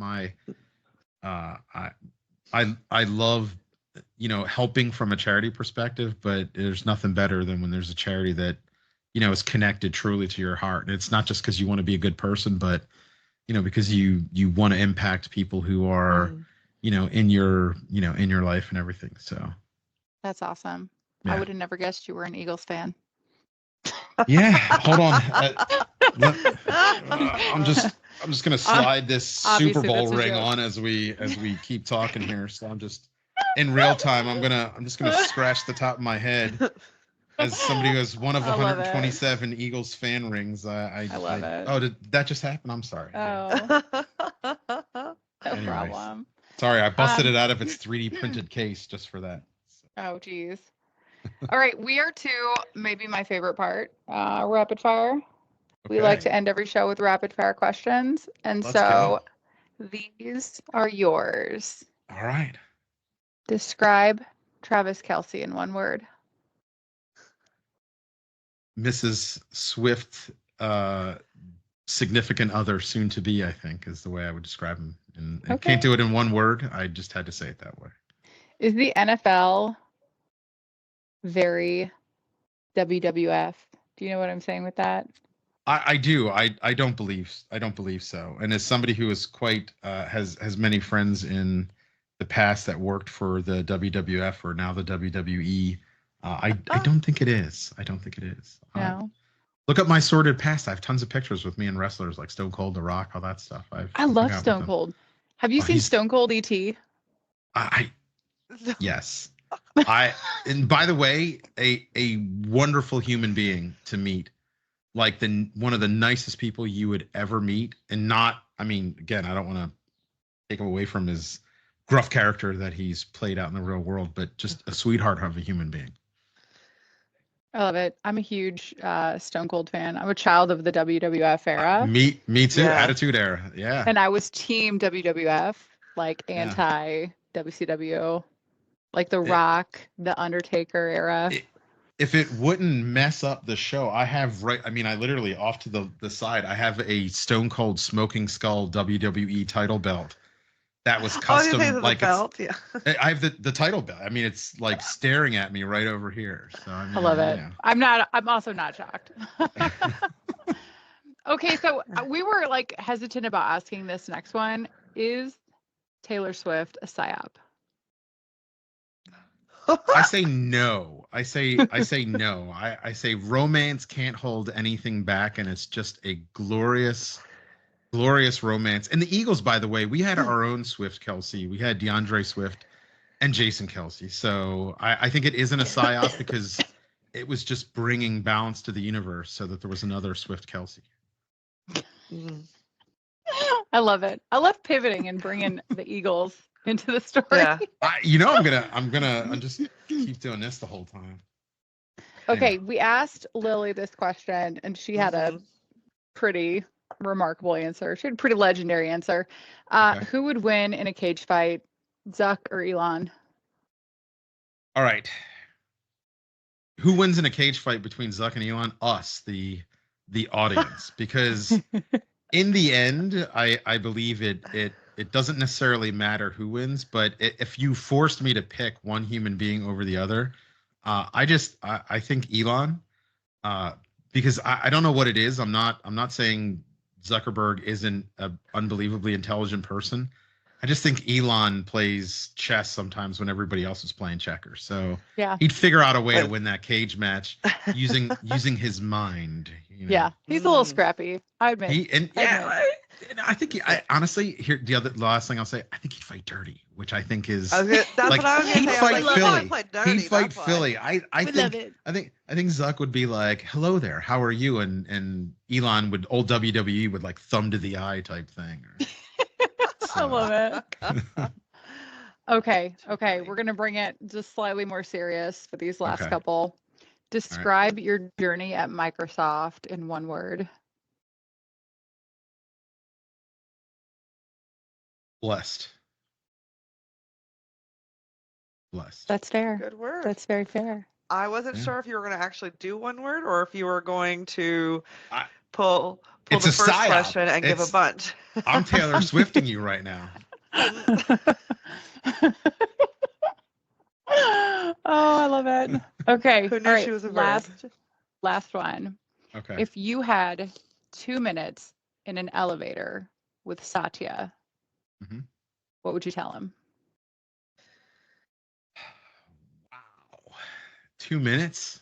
I love helping from a charity perspective, but there's nothing better than when there's a charity that is connected truly to your heart. And it's not just because you want to be a good person, but because you want to impact people who are, in your life and everything. So That's awesome. yeah. I would have never guessed you were an Eagles fan. Yeah, hold on. I'm just gonna slide this Super Obviously, Bowl that's a ring joke. on as we keep talking here. So I'm just in real time. I'm just gonna scratch the top of my head as somebody who has one of I love it. 127 Eagles fan rings. I love it. Oh, did that just happen? I'm sorry. Oh, no Anyways. problem. Sorry, I busted it out of its 3D printed case just for that. Oh, geez. All right, we are to maybe my favorite part, rapid fire. We like to end every show with rapid fire questions. And Let's go. These are yours. All right. Describe Travis Kelce in one word. Mrs. Swift, significant other, soon to be, I think, is the way I would describe him. And can't do it in one word. I just had to say it that way. Is the NFL very WWF? Do you know what I'm saying with that? I do. I don't believe so. And as somebody who is quite has many friends in the past that worked for the WWF or now the WWE, I don't think it is. I don't think it is. No. Look up my sordid past. I have tons of pictures with me and wrestlers like Stone Cold, The Rock, all that stuff. I love Stone Cold. Have you seen Stone Cold E.T.? Yes. And by the way, a wonderful human being to meet. Like one of the nicest people you would ever meet. And again, I don't want to take him away from his gruff character that he's played out in the real world, but just a sweetheart of a human being. I love it. I'm a huge Stone Cold fan. I'm a child of the WWF era. Me too. Yeah. Attitude era. Yeah. And I was team WWF, like anti WCW, like The Rock, The Undertaker era. If it wouldn't mess up the show, I literally off to the side, I have a Stone Cold Smoking Skull WWE title belt that was custom. Like belt, yeah. I have the title belt. I mean, it's like staring at me right over here. So I love it. I'm also not shocked. Okay, so we were like hesitant about asking this next one. Is Taylor Swift a psyop? I say no. I say no. I say romance can't hold anything back, and it's just a glorious romance. And the Eagles, by the way, we had our own Swift Kelce. We had DeAndre Swift and Jason Kelce. So I think it isn't a psyop because it was just bringing balance to the universe so that there was another Swift Kelce. I love it. I love pivoting and bringing the Eagles into the story. Yeah. I'm gonna just keep doing this the whole time. Okay, anyway. We asked Lily this question, and she had a pretty remarkable answer. She had a pretty legendary answer. Who would win in a cage fight, Zuck or Elon? All right. Who wins in a cage fight between Zuck and Elon? Us, the audience, because in the end, I believe it doesn't necessarily matter who wins, but if you forced me to pick one human being over the other, I think Elon, because I don't know what it is. I'm not saying Zuckerberg isn't an unbelievably intelligent person. I just think Elon plays chess sometimes when everybody else is playing checkers. So he'd figure out a way to win that cage match using his mind. Yeah, he's a little scrappy. I admit. I think honestly, here the last thing I'll say, I think he'd fight dirty, which I think is what I was he'd fight Philly. He'd fight Philly. I think Zuck would be like, "Hello there, how are you?" And Elon would old WWE would like thumb to the eye type thing. I love it. Okay, we're gonna bring it just slightly more serious for these last couple. Describe your journey at Microsoft in one word. Blessed. That's fair. Good word. That's very fair. I wasn't sure if you were going to actually do one word or if you were going to pull the first question and give a bunch. I'm Taylor Swifting you right now. Oh, I love it. Okay. Who knew she was a bird? Last one. Okay. If you had 2 minutes in an elevator with Satya, Mhm. what would you tell him? Wow. 2 minutes?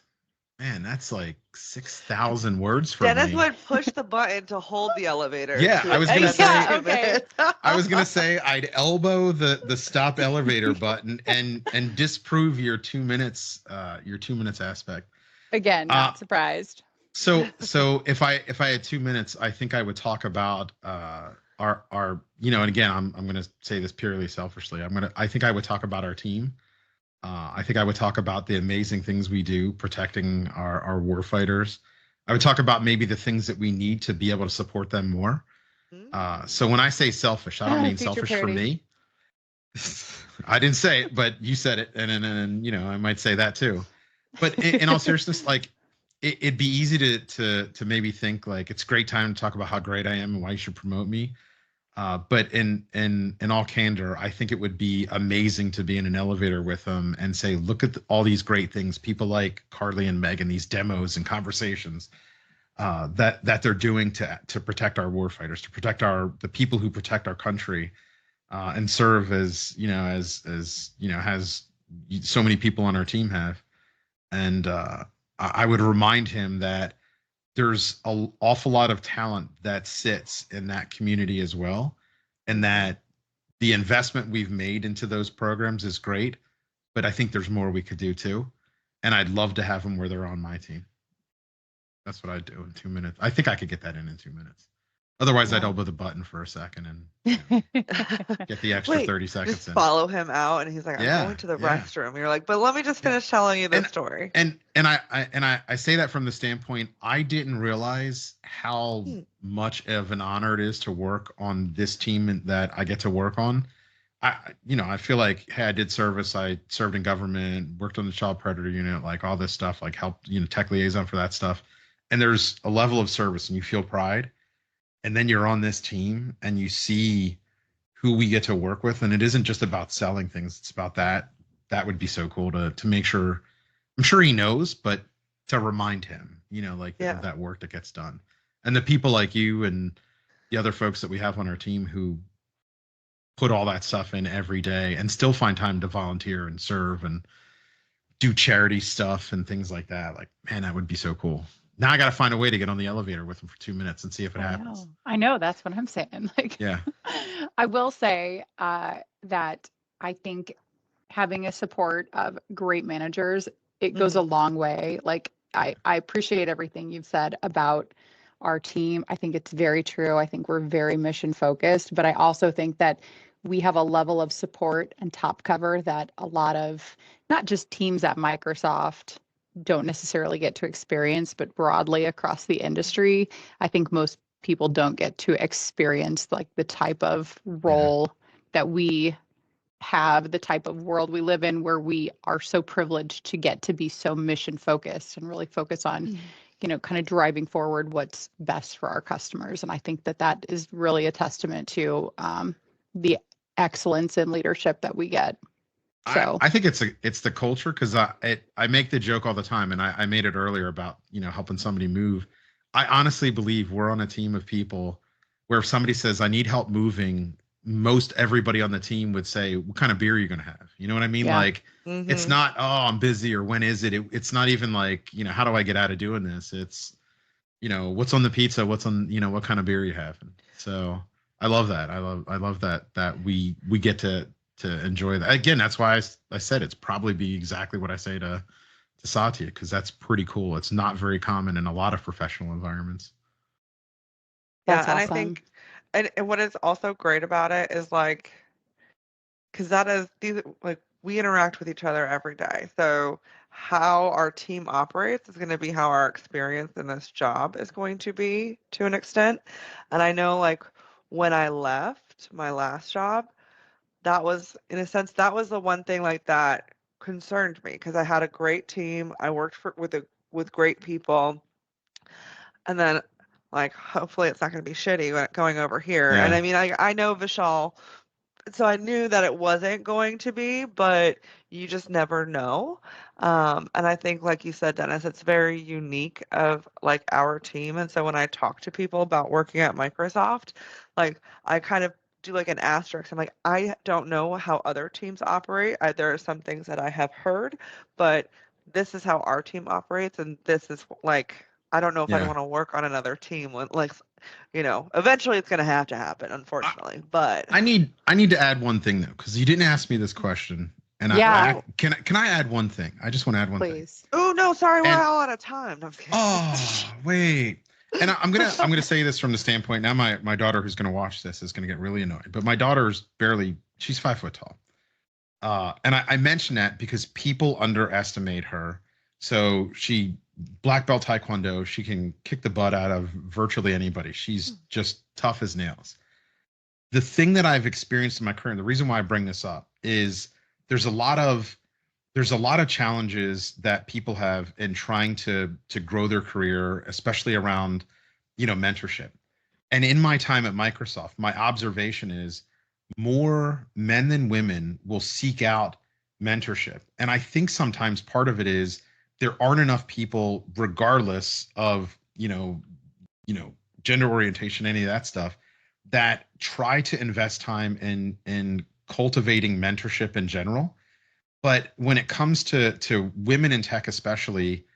Man, that's like 6,000 words for Dennis me. would push the button to hold the elevator. Yeah, to I was gonna extend say- the 2 okay. minutes. I was gonna say I'd elbow the stop elevator button and disprove your 2 minutes aspect. Again, not surprised. So if I had 2 minutes, I think I would talk about our and again I'm gonna say this purely selfishly. I think I would talk about our team. I think I would talk about the amazing things we do protecting our warfighters. I would talk about maybe the things that we need to be able to support them more. So when I say selfish, I don't mean Feature selfish for parody. me. I didn't say it, but you said it, and I might say that too. But in all seriousness, like it'd be easy to maybe think like it's a great time to talk about how great I am and why you should promote me. But in all candor, I think it would be amazing to be in an elevator with them and say, look at all these great things people like Carley and Megan, these demos and conversations that they're doing to protect our warfighters, to protect the people who protect our country, and serve as has so many people on our team have. And I would remind him that there's an awful lot of talent that sits in that community as well, and that the investment we've made into those programs is great, but I think there's more we could do too, and I'd love to have them where they're on my team. That's what I'd do in 2 minutes. I think I could get that in 2 minutes. Otherwise, I'd Wow. elbow the button for a second and get the extra Wait, 30 seconds just in. follow him out, and he's like, "I'm Yeah, going to the yeah. restroom." You're like, "But let me just finish telling you the story." And I say that from the standpoint, I didn't realize how much of an honor it is to work on this team that I get to work on. I feel like, hey, I did service, I served in government, worked on the child predator unit, like all this stuff, like helped, tech liaison for that stuff. And there's a level of service and you feel pride. And then you're on this team and you see who we get to work with. And it isn't just about selling things. It's about that. That would be so cool to make sure. I'm sure he knows, but to remind him, like Yeah. of that work that gets done. And the people like you and the other folks that we have on our team who put all that stuff in every day and still find time to volunteer and serve and do charity stuff and things like that. Like, man, that would be so cool. Now I got to find a way to get on the elevator with him for 2 minutes and see if it happens. I know. That's what I'm saying. Like, Yeah. I will say that I think having a support of great managers, it goes a long way. Like, I appreciate everything you've said about our team. I think it's very true. I think we're very mission focused, but I also think that we have a level of support and top cover that a lot of not just teams at Microsoft don't necessarily get to experience, but broadly across the industry, I think most people don't get to experience like the type of role that we have, the type of world we live in, where we are so privileged to get to be so mission focused and really focus on kind of driving forward what's best for our customers. And I think that is really a testament to the excellence in leadership that we get. So I think it's the culture, because I make the joke all the time, and I made it earlier about helping somebody move. I honestly believe we're on a team of people where if somebody says I need help moving, most everybody on the team would say, what kind of beer are you going to have? You know what I mean? Yeah. Like, it's not, oh, I'm busy, or when is it? It's not even like, how do I get out of doing this? It's, what's on the pizza? What's on, what kind of beer are you having? So I love that. I love that we get to enjoy that. Again, that's why I said it's probably be exactly what I say to Satya, because that's pretty cool. It's not very common in a lot of professional environments. that's and awesome. I think, and what is also great about it is like, because that is like we interact with each other every day. So how our team operates is going to be how our experience in this job is going to be to an extent. And I know like when I left my last job, that was in a sense that was the one thing like that concerned me, because I had a great team. I worked with great people, and then like hopefully it's not going to be shitty when going over here. And Yeah. I mean I know Vishal so I knew that it wasn't going to be, but you just never know. And I think, like you said, Dennis, it's very unique of like our team. And so when I talk to people about working at Microsoft, like I kind of do like an asterisk. I'm like, I don't know how other teams operate. There are some things that I have heard, but this is how our team operates, and this is like I don't know if I'd Yeah. want to work on another team when like eventually it's going to have to happen, unfortunately. But I need to add one thing though, because you didn't ask me this question, and Yeah. can I add one thing? I just want to add one thing. Please. oh no, sorry, we're And all out of time. No, I'm just kidding. oh wait, and I'm gonna say this from the standpoint now. My daughter who's gonna watch this is gonna get really annoyed, but my daughter's she's 5 foot tall, and I mention that because people underestimate her. So she black belt taekwondo, she can kick the butt out of virtually anybody. She's just tough as nails. The thing that I've experienced in my career, and the reason why I bring this up is there's a lot of challenges that people have in trying to grow their career, especially around, mentorship. And in my time at Microsoft, my observation is more men than women will seek out mentorship. And I think sometimes part of it is there aren't enough people, regardless of, gender orientation, any of that stuff, that try to invest time in cultivating mentorship in general. But when it comes to women in tech, especially,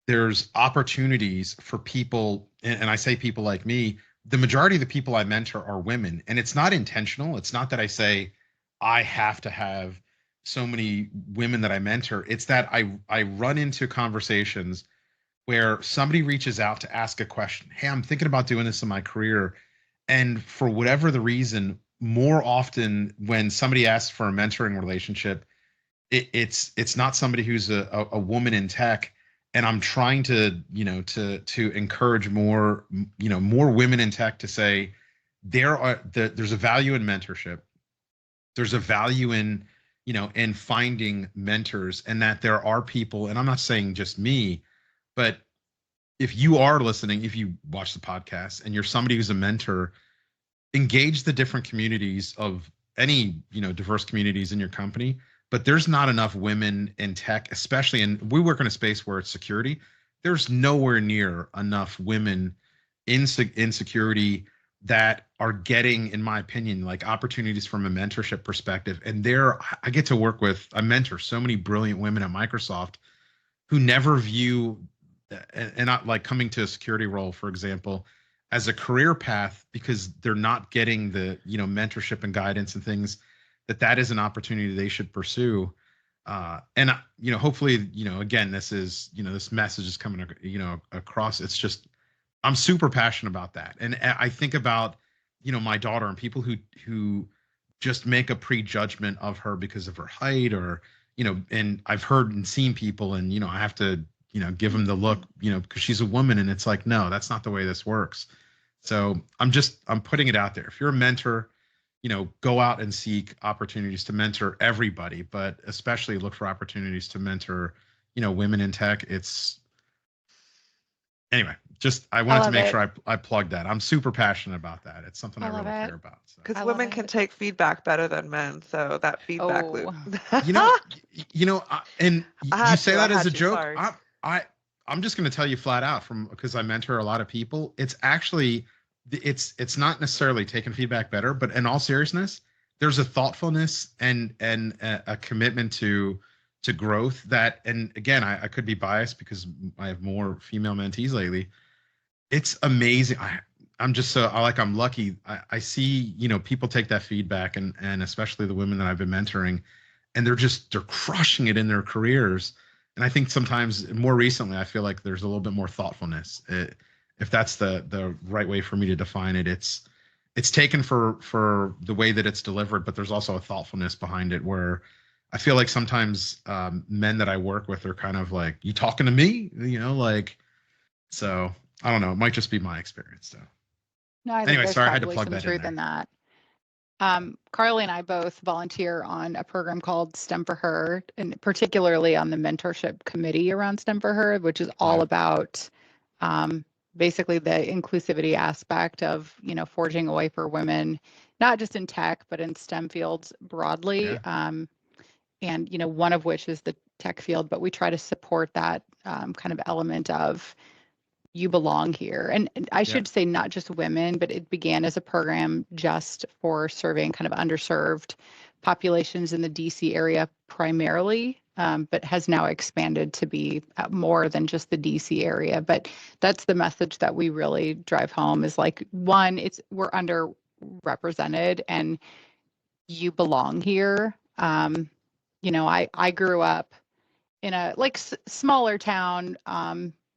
there's opportunities for people, and I say people like me. The majority of the people I mentor are women, and it's not intentional. It's not that I say I have to have so many women that I mentor. It's that I run into conversations where somebody reaches out to ask a question. Hey, I'm thinking about doing this in my career. And for whatever the reason, more often when somebody asks for a mentoring relationship, it's not somebody who's a woman in tech. And I'm trying to, to encourage more, more women in tech to say there's a value in mentorship. There's a value in, in finding mentors, and that there are people, and I'm not saying just me, but if you are listening, if you watch the podcast and you're somebody who's a mentor, engage the different communities of any, diverse communities in your company. But there's not enough women in tech, especially we work in a space where it's security. There's nowhere near enough women in security that are getting, in my opinion, like opportunities from a mentorship perspective. And I mentor so many brilliant women at Microsoft who never view, and not like coming to a security role, for example, as a career path, because they're not getting the, mentorship and guidance and things that is an opportunity they should pursue. And hopefully, again, this message is coming, across. It's just, I'm super passionate about that. And I think about, my daughter and people who just make a prejudgment of her because of her height, or, and I've heard and seen people, and, I have to, give them the look, because she's a woman, and it's like, no, that's not the way this works. So I'm putting it out there. If you're a mentor, go out and seek opportunities to mentor everybody, but especially look for opportunities to mentor, women in tech. Anyway, just I wanted to make sure I plugged that. I'm super passionate about that. It's something I really care about. Because women can take feedback better than men, so that feedback loop. And you say that as a joke. I'm just going to tell you flat out, because I mentor a lot of people. It's actually, it's not necessarily taking feedback better, but in all seriousness, there's a thoughtfulness and a commitment to growth that, and again, I could be biased because I have more female mentees lately. It's amazing. I'm just I'm lucky. I see, people take that feedback, and especially the women that I've been mentoring, and they're crushing it in their careers. And I think sometimes more recently, I feel like there's a little bit more thoughtfulness. If that's the right way for me to define it, it's taken for the way that it's delivered, but there's also a thoughtfulness behind it, where I feel like sometimes men that I work with are kind of like, you talking to me, so I don't know. It might just be my experience though. No, I think Anyway, there's sorry, I had to probably plug some that truth in that. Carley and I both volunteer on a program called STEM for Her, and particularly on the mentorship committee around STEM for Her, which is all about basically the inclusivity aspect of, forging a way for women, not just in tech, but in STEM fields broadly. Yeah. And, one of which is the tech field, but we try to support that kind of element of you belong here. And I should say not just women, but it began as a program just for serving kind of underserved populations in the DC area primarily, but has now expanded to be more than just the DC area. But that's the message that we really drive home is like, one, we're underrepresented and you belong here. I grew up in a smaller town,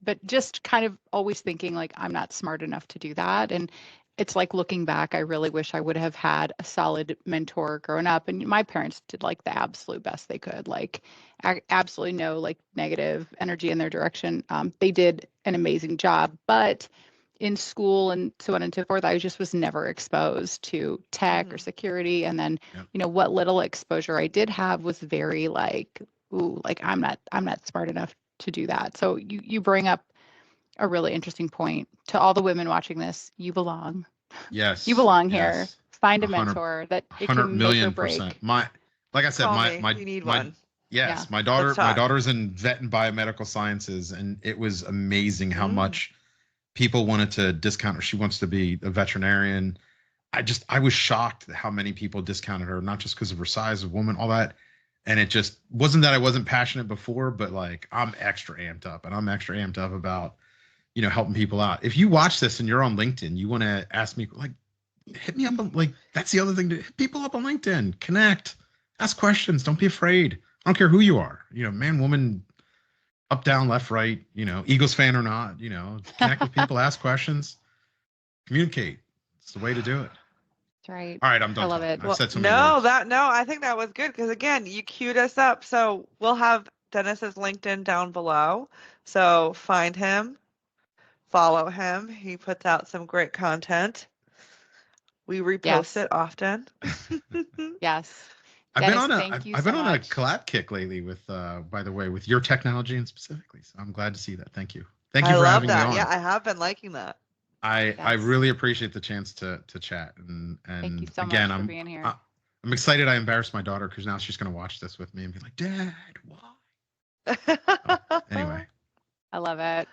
but just kind of always thinking like I'm not smart enough to do that. And it's like looking back, I really wish I would have had a solid mentor growing up. And my parents did like the absolute best they could, like absolutely no like negative energy in their direction. They did an amazing job, but in school and so on and so forth, I just was never exposed to tech or security. And then, what little exposure I did have was very like, ooh, like I'm not smart enough to do that. So you bring up a really interesting point to all the women watching this. You belong. Yes. You belong here. Yes. Find a mentor that it can make or break. Like I said, you need one. Yes, my daughter's in vet and biomedical sciences, and it was amazing how much people wanted to discount her. She wants to be a veterinarian. I was shocked at how many people discounted her, not just because of her size, a woman, all that. And it just wasn't that I wasn't passionate before, but like I'm extra amped up about, helping people out. If you watch this and you're on LinkedIn, you want to ask me, like, hit me up. Like, that's the other thing, to hit people up on LinkedIn, connect, ask questions. Don't be afraid. I don't care who you are, man, woman, up, down, left, right, Eagles fan or not, connect with people, ask questions, communicate. It's the way to do it. That's right. All right, I'm done. I love it. I've said so many words. I think that was good because again, you queued us up. So we'll have Dennis's LinkedIn down below. So find him, follow him. He puts out some great content. We repost it often. Yes. I've been on a collab kick lately with, by the way, with your technology and specifically. So I'm glad to see that. Thank you. Thank you for having me on. Yeah, I have been liking that. I really appreciate the chance to chat. And thank you so again, much for being here. I'm excited. I embarrassed my daughter because now she's going to watch this with me and be like, Dad, why? Anyway. I love it.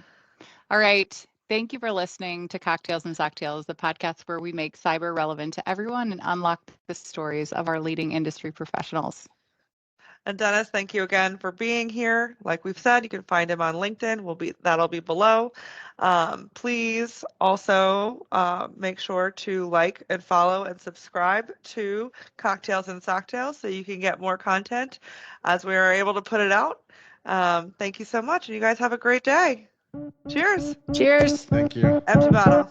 All right. Thank you for listening to Cocktails and Socktails, the podcast where we make cyber relevant to everyone and unlock the stories of our leading industry professionals. And Dennis, thank you again for being here. Like we've said, you can find him on LinkedIn. That'll be below. Please also make sure to like and follow and subscribe to Cocktails and Socktails so you can get more content as we are able to put it out. Thank you so much, and you guys have a great day. Cheers. Cheers. Thank you. Empty bottle.